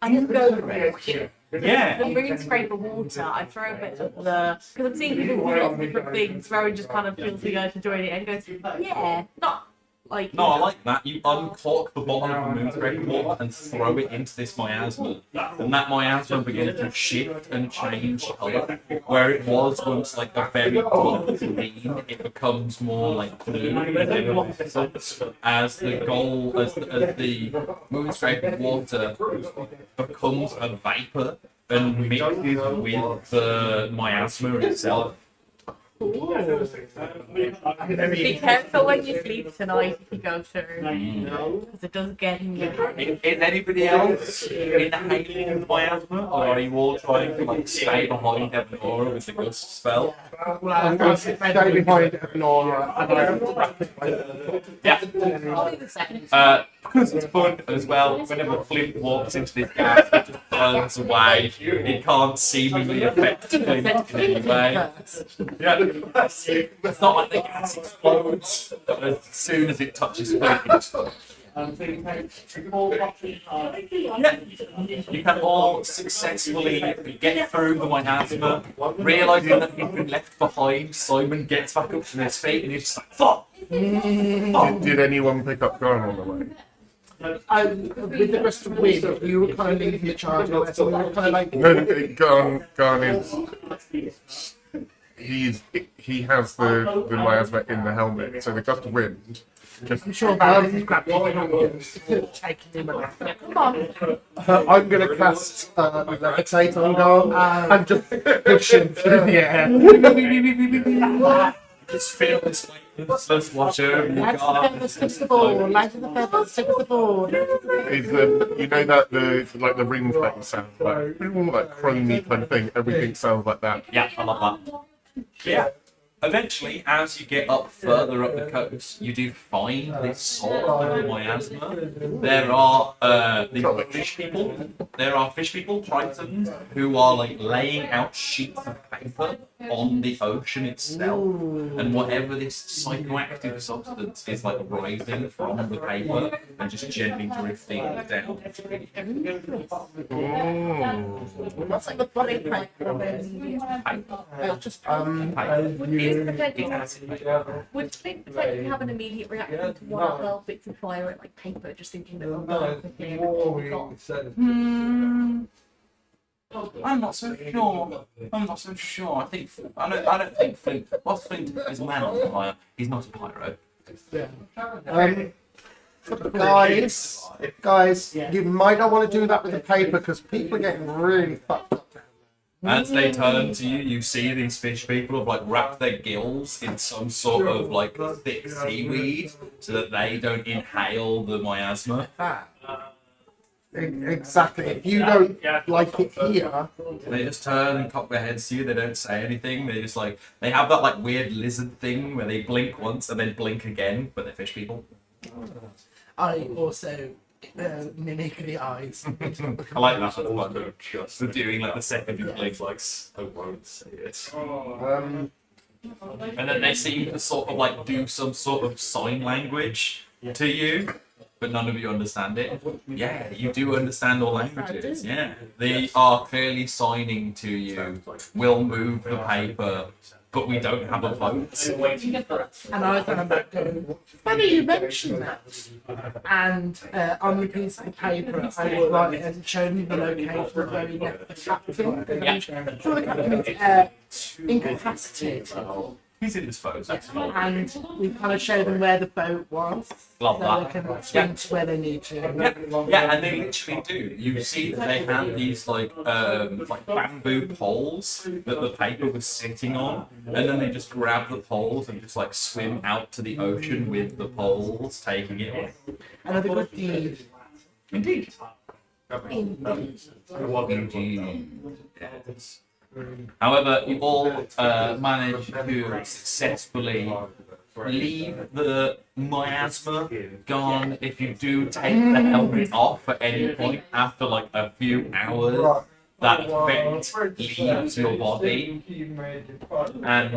I can go through Yeah. the moon scraper water. I throw a bit of the, because I'm seeing people do lots of different things. Rowan just kind of feels the urge to join it and goes, yeah, not like. No, I like that. You uncork the bottom of the moonscraper water and throw it into this miasma. And that miasma begins to shift and change colour. Where it was once like a very deep green, it becomes more like blue. As the moonscraper water becomes a vapour and mixes with the miasma itself. Be careful when you sleep tonight if you go through, because it does get in you. Is anybody else inhaling the miasma, or are you all trying to like stay behind Evanora with the gust spell? Well, I'm going to stay behind Evanora and I have to rapidly. Yeah. I'll be the second. Because it's fun as well, whenever Flint walks into this gap, it just burns away. It can't seemingly affect Flint in any way. Yeah. It's not like the gas explodes, but as soon as it touches Flint, it just... You can all successfully get through the miasma, realising that you've been left behind. Simon gets back up to his feet and he's just like, fuck! Did anyone pick up Garn on the way? With the rest of the wind, you were kind of leading the charge, so we were kind of like. No, Garn is. He has the miasma in the helmet, so the gust of wind. Just, I'm sure Valdez grabbed it, taking him away. Come on. I'm going to cast Levitate on Garn and just push him through the air. Just feel this like useless watcher and you Light the feathers, stick to the board. Light the feathers, stick to the board. is you know that the ring thing sounds like chromey kind of thing. Everything sounds like that. Yeah, I love that. Yeah. Eventually, as you get up further up the coast, you do find this sort of miasma. There are these fish people. There are fish people, tritons, who are like laying out sheets of paper on the ocean itself, and whatever this psychoactive substance is like rising from the paper and just gently drifting down. What's like the body crack? Just Would Flint potentially have an immediate reaction to one of the bits of fire at like paper, just thinking that I'm not so sure. I don't think Flint. Whilst Flint is a man on fire, he's not a pyro. Guys, you might not want to do that with the paper because people are getting really fucked up. As they turn to you, you see these fish people have like wrapped their gills in some sort of like thick seaweed so that they don't inhale the miasma. Exactly. If you don't like it here, They just turn and cock their heads to you. They don't say anything. They just like they have that like weird lizard thing where they blink once and then blink again, but they're fish people. I also mimic the eyes. I like that. They're doing like the second you blink, like I won't say it. And then they seem to sort of like do some sort of sign language to you, but none of you understand it. Yeah, you do understand all languages. Yeah, they are clearly signing to you. We'll move the paper, but we don't have a vote. And I was going to go, funny you mentioned that. And on the piece of the paper, I will write and show me the location of where we met the captain. Yeah. So the captain is incapacitated. He's indisposed. And we kind of show them where the boat was. Love so that. they can swim to where they need to. Yeah, and they literally do. You see that they have these like bamboo poles that the paper was sitting on, and then they just grab the poles and just like swim out to the ocean with the poles, taking it in. Another good deed. Indeed. Yes. However, you all manage to successfully leave the miasma gone. If you do take the helmet off at any point after like a few hours, that effect leaves your body. And He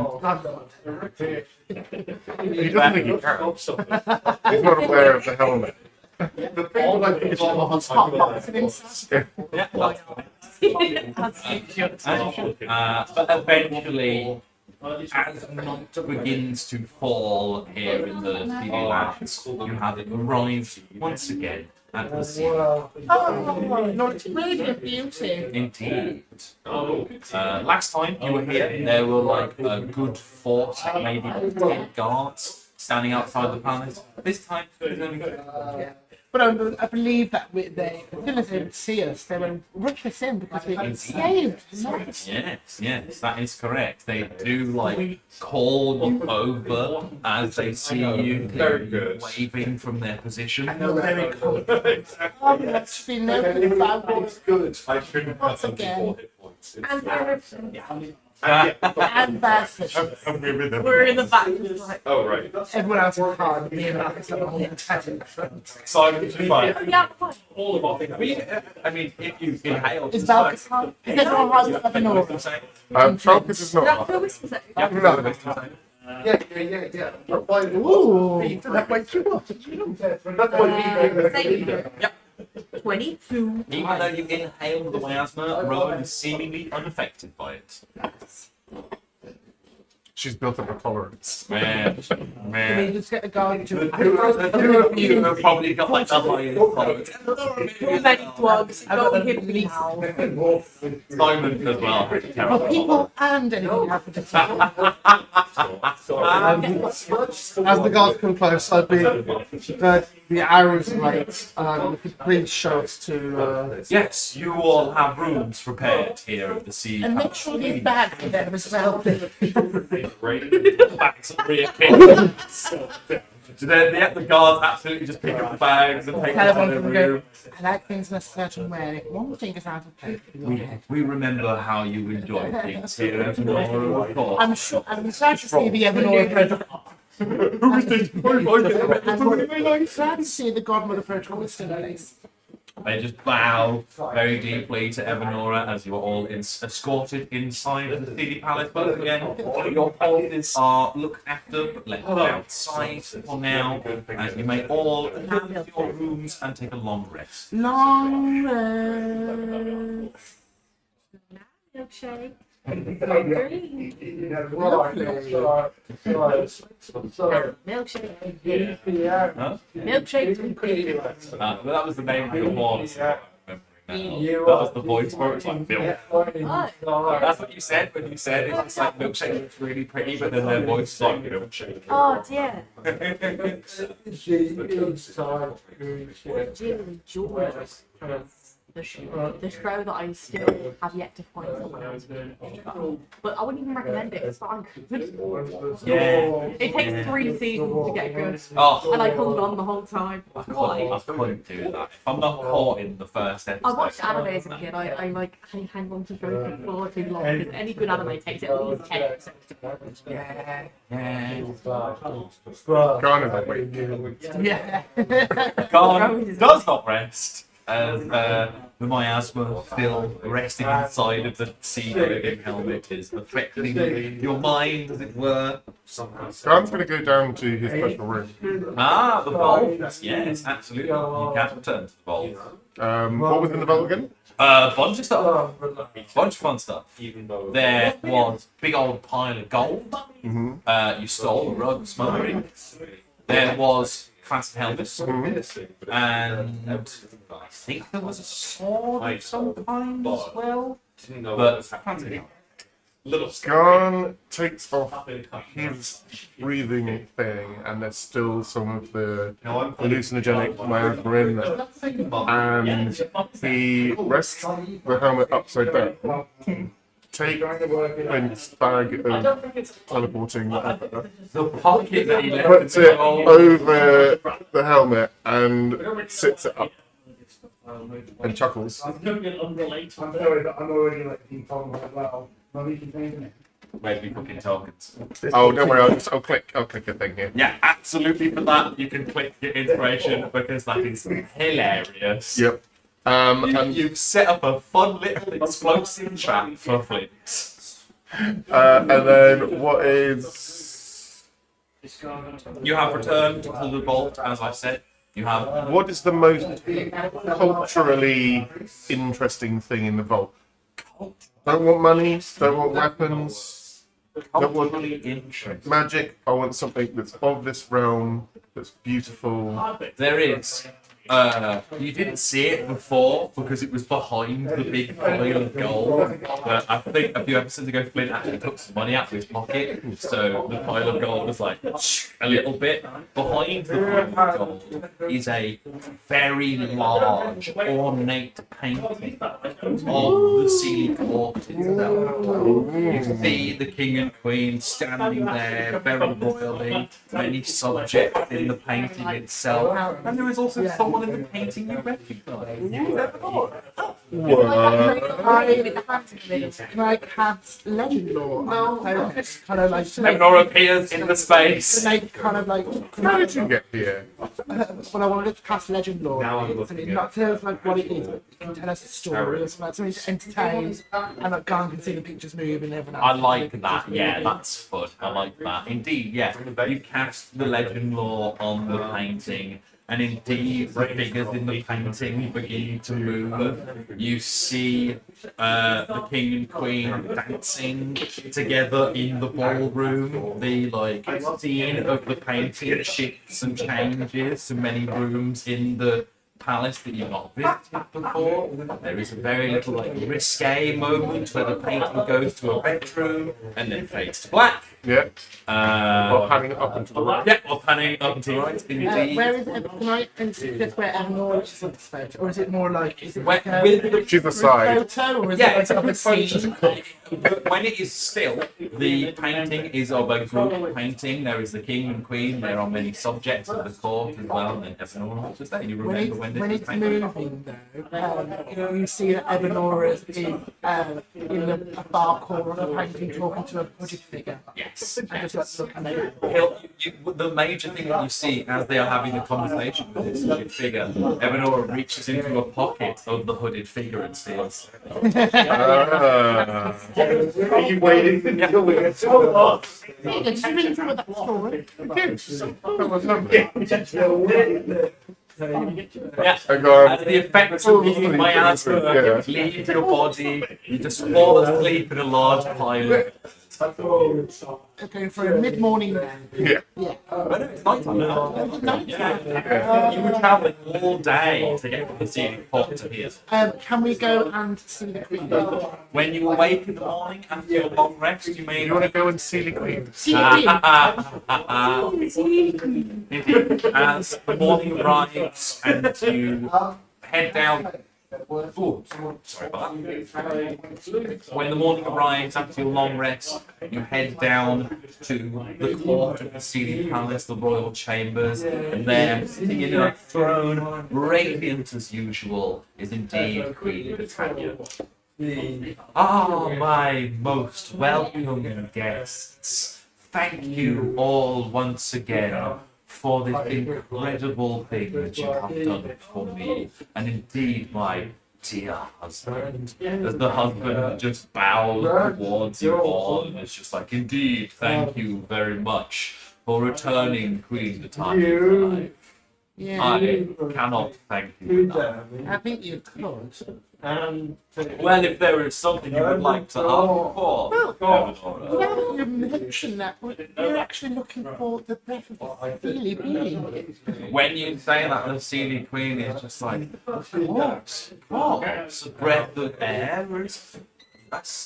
doesn't think he can. He's not aware of the helmet. the thing that I think is on top box inside. yeah, that's fine. But eventually, as night begins to fall here in the Lands, you have it arrived once again at the sea. Oh, not radiant beauty. Indeed. Last time you were here, there were like a good 40, maybe 10 guards standing outside the palace. This time, there's only 2. But I believe that they, as soon as they would see us, they would rush us in because we enslaved. Yes, that is correct. They do like call you over as they see you waving from their position. And they're very confident. Oh, let's be noted about it. Good. I shouldn't Once again. And we're And versus. we're in the back. Just like, Oh, right. Everyone else is hard. Me and Marcus are all tatted in front. Simon, fine. yeah, fine. All of our things. I mean, if you inhale, Is Valkus hard? Is everyone hard with Evanora? Focus is That not. the whispers it. No. Ooh. That way too much. Saving throw. Yep. 22. Even though you inhale the miasma, Rowan is seemingly unaffected by it. She's built up a tolerance. Man, Can we just get the guard to the two of you have probably got like the highest tolerance. Too many drugs. I've got Don't the hit me least. now. Simon as well. For people and anything happen to As the guards come close, I'd be the hour's late. If you please show us to. Yes, you all have rooms prepared here at the sea. and make sure these bags are there as well. Bags reappear. The guards absolutely just pick up the bags and take Tell them to everyone their to room. go. I like things in a certain way. And if one thing is out of place, We remember how you enjoy things here at Evanora, of course. I'm sure. I'm glad to see the Evanora protocol. I'm glad to see the Godmother protocol is still in place. They just bow very deeply to Evanora as you are all escorted inside of the city palace. But again, all your horses are looked after but left outside for now. And you may all have your rooms and take a long rest. Long rest. Milkshake. Milkshake. Huh? Milkshake. But that was the name of your horse. That was the voice for it. It's like milk. Oh, That's what you said when you said it. It's like milkshake looks really pretty, but then their voice is like milkshake. oh dear. Really enjoy the show that I still have yet to find someone else. But I wouldn't even recommend it. It's not good. Yeah. It takes 3 seasons to get good. Oh, And I hung on the whole time. I couldn't do that. If I'm not caught in the first episode. I watched anime as a kid. I like hang on to shows for far too long because any good anime takes at least 10 episodes to watch. Yeah. Gone is like, wait. Yeah. God does not rest. As the miasma still resting inside of the sea-breathing helmet is affecting your mind, as it were. Gran's going to go down to his special room. Ah, the vault. Yes, absolutely. You can return to the vault. What was in the vault again? Bunch of stuff. Bunch of fun stuff. There was a big old pile of gold. You stole a rug smuggling. There was fancy helmets. And I think there was a sword of some kind as well. But fancy helmet. Garn takes off his breathing thing, and there's still some of the hallucinogenic miasma in there. And he rests the helmet upside down. Take Clint's bag of teleporting, whatever, The pocket that he left puts it over the helmet and sits it up and chuckles. I'm sorry, but I'm already like ping-pong as well. Where's me fucking tokens? Oh, don't worry, I'll click a thing here. Yeah, absolutely. For that, you can click your inspiration because that is hilarious. Yep. And You've set up a fun little explosive trap for Flint. and then what is You have returned to the vault, as I said. You have what is the most culturally interesting thing in the vault? Don't want money. Don't want weapons. Don't want culturally interesting. magic. I want something that's of this realm. That's beautiful. There is You didn't see it before because it was behind the big pile of gold. But I think a few episodes ago, Flint actually took some money out of his pocket, so the pile of gold was like a little bit. Behind the pile of gold is a very large, ornate painting of the Sealy Court itself. You see the king and queen standing there, very royally, many subjects in the painting itself, and there is also someone in the painting you recognise. Can I cast legend lore? No. Kind of like Lenore appears in the space. make kind of like. How did you get here? Well, I wanted to cast legend lore. It's not tell us like what it is, but it can tell us a story or something to entertain, and like Garn can see the pictures move and everything. I like that, yeah, that's fun. I like that. Indeed, yeah. You cast the legend lore on the painting, and indeed the figures in the painting begin to move. You see the king and queen dancing together in the ballroom. The scene of the painting shifts and changes to many rooms in the palace that you've not visited before. There is a very little risque moment where the painting goes to a bedroom and then fades to black. Yeah. Or panning up and to the right. Yeah, or panning up and to the right, indeed. Where is it? Can I insist that's where Eleanor is on this photo, or is it more like is it Where- like a with the- She's the side. photo, or is Yeah, it it's a like a quick photo. scene? When it is still, the painting is of a group painting. There is the king and queen. There are many subjects of the court as well, and everyone else is there. You remember when this When was it's painted? moving though, you see that Eleanor's in a far corner of the painting talking to a hooded figure. Yes. And just like looking at it. The major thing that you see as they are having a conversation with this hooded figure, Evanora reaches into a pocket of the hooded figure and steals. Are you waiting until we get to the box? Yeah, just read through that story. That was lovely. Yeah. I go, As the effects of being my iceberg leave your body, you just fall asleep in a large pile. Okay, for a mid-morning nap. yeah. Yeah. But it's nighttime now. Yeah. You were travelling all day to get from the scenic spot to here. Can we go and see the queen? When you awake in the morning after your long rest, you may You want to go and see the queen? See the queen. Indeed. As the morning arrives and you head down. Oh, sorry about that. When the morning arrives after your long rest, you head down to the court of the Sealy Palace, the royal chambers, and there, sitting in a throne, radiant as usual, is indeed Queen Britannia. Ah, my most welcome guests. Thank you all once again for this incredible thing that you have done for me, and indeed my dear husband. As the husband just bows towards you all, and it's just like, indeed, thank you very much for returning Queen Britannia. Yeah. I cannot thank you enough. I think you could. Well, if there is something you would like to ask for, Eleanor. Now you mention that, we're actually looking for the breath of Sealy being. When you say that, the Sealy Queen is just like, what? The breath of air is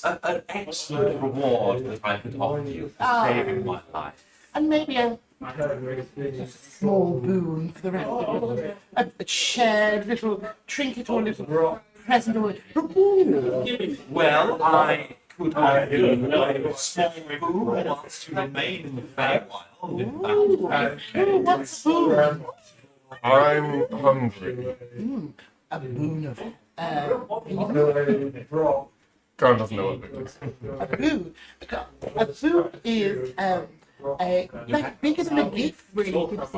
an excellent reward that I could offer you for saving my life. And maybe a small boon for the rest of it. A shared little trinket or little present or Well, I could offer you a small boon whilst you remain in the Feywild. what's a boon? I'm hungry. A boon of God doesn't know what it is. a boon. A boon is like bigger than a gift, really,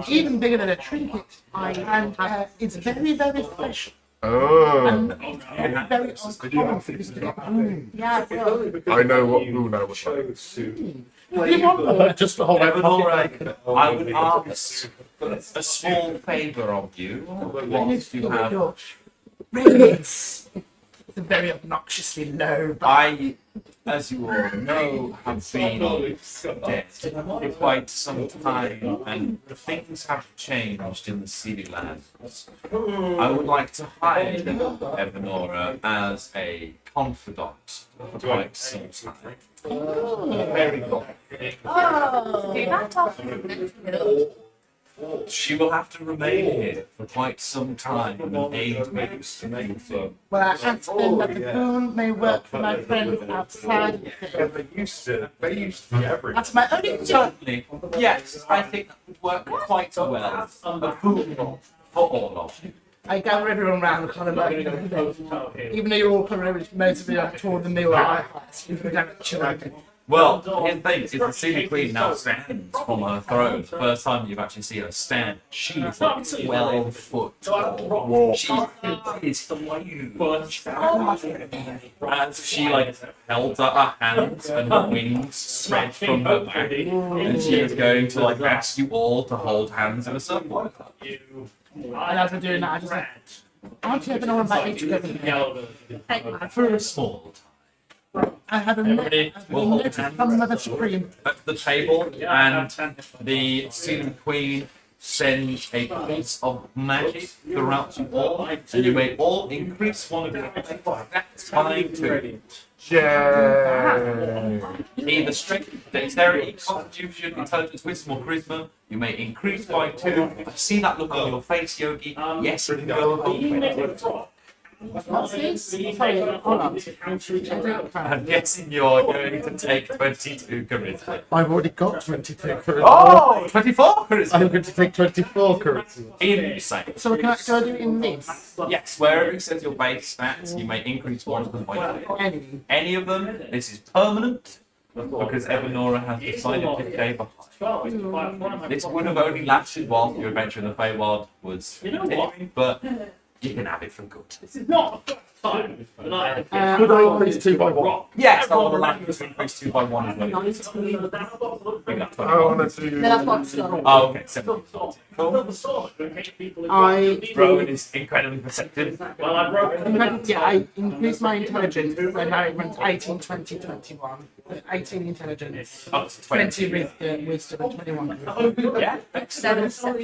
even bigger than a trinket, and it's very, very special. Oh, And very uncommon for this to get boon. Yeah, I know what boon I would like. you want more? Just to hold out. Eleanor, I would ask a small favour of you. Whilst you have Radiance. It's a very obnoxiously low, but I as you all know, have been dead for quite some time, and things have changed in the Sea Lands. I would like to hire Evanora as a confidant for quite some time. Very good. Do that talk. She will have to remain here for quite some time and aid me to anything. Well, I asked them that the boon may work for my friends outside of Yeah, it. they used to be everywhere. That's my only job. Certainly, yes, I think that would work quite well. A boon for all of you. I gather everyone around the kind of like, even though you're all kind of most of you are taller than me or I, you can damn it, chill out. Well, here's the thing, is the Sea Queen now stands from her throne. The first time you've actually seen her stand, she's like 12 foot tall. She is huge. As she like held up her hands and her wings spread from her back, and she is going to like ask you all to hold hands in a circle. And as I'm doing that, I just like, aren't you ever know invite me to go with me? For a small time. I had a notice from Mother Supreme. At the table, and the Sea Queen sends a piece of magic throughout you all, and you may all increase one of your that's fine too. Yeah. Either strength, dexterity, constitution, intelligence, wisdom, or charisma. You may increase by 2. I see that look on your face, Yogi. Yes, we can go above. What's this? Sorry, hold on. I'm guessing you're going to take 22 charisma. I've already got 22 charisma. Oh, 24 I'm charisma. going to take 24 charisma. Insane. So do I do it in this? Yes, wherever it says your base stats, you may increase one of them by 2. Any? Any of them, this is permanent, because Evanora has decided to stay behind. This would have only lasted while your adventure in the Feywild was continuing, but you can have it for good. This is not the first time that I have Could I increase 2 by 1? Yes, I will allow you to increase 2 by 1 as well. You got I 21. want to do. No, that's what's done. Oh, okay, 7. Cool. I Rowan is incredibly perceptive. Well, I broke. yeah, I increased my intelligence, so now it runs 18, 20, 21. 18 intelligence, Up to 20. 20 wisdom, and 21. Yeah, Seven, five.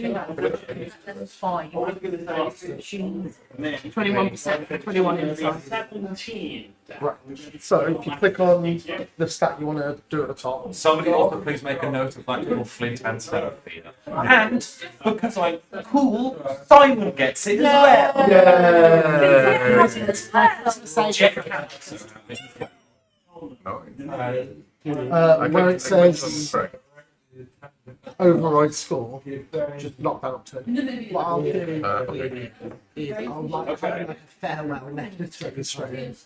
21%, 21 inside. 17. Right. So if you click on the stat you want to do at the top, somebody also please make a note of that little flint and Seraphina. And because I'm cool, Simon gets it as well. where it says override score, just knock that up to it. What I'll do is I'll like have like a farewell letter to the straight,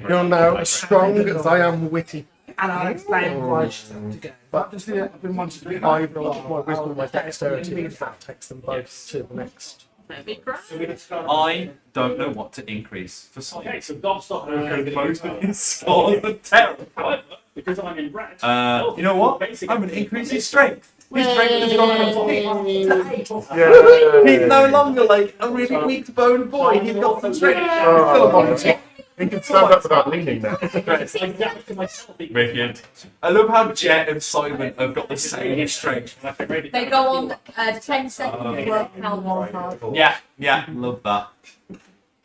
You're now as strong as I am witty. and I'll explain why she's had to go. But just I've been wanting to be I've got my wisdom and my dexterity, and that takes them both to the next. That'd be great. I don't know what to increase for Simon. Okay, so Gobstopper. Most of his scores are terrible. However, because I'm in red. You know what? I'm going to increase his strength. His strength has gone from 8 to 8. Yeah. He's no longer like a really weak boned boy. He's got some strength. Oh, he can stand up without leaning now. Wicked. I love how Jet and Simon have got the same strength. They go on 10 seconds work how long hard. Yeah, love that.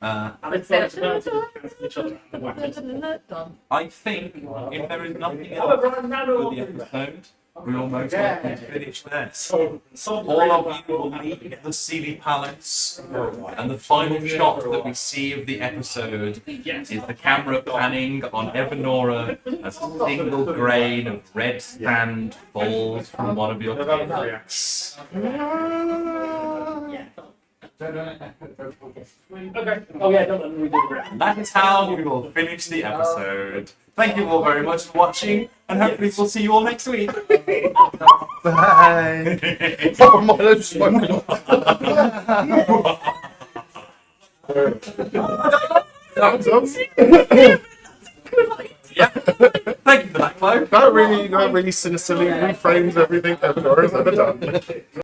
Done. I think if there is nothing else for the episode, we almost likely to finish there. All of you will leave the Sealy Palace, and the final shot that we see of the episode is the camera panning on Evanora as a single grain of red sand falls from one of your picks. Okay. Oh yeah, don't let me redo the rest. That is how we will finish the episode. Thank you all very much for watching, and hopefully we'll see you all next week. Bye. Oh, my lips smoking. Yeah. Thank you for that, Chloe. That really sinisterly reframes everything Evanora has ever done.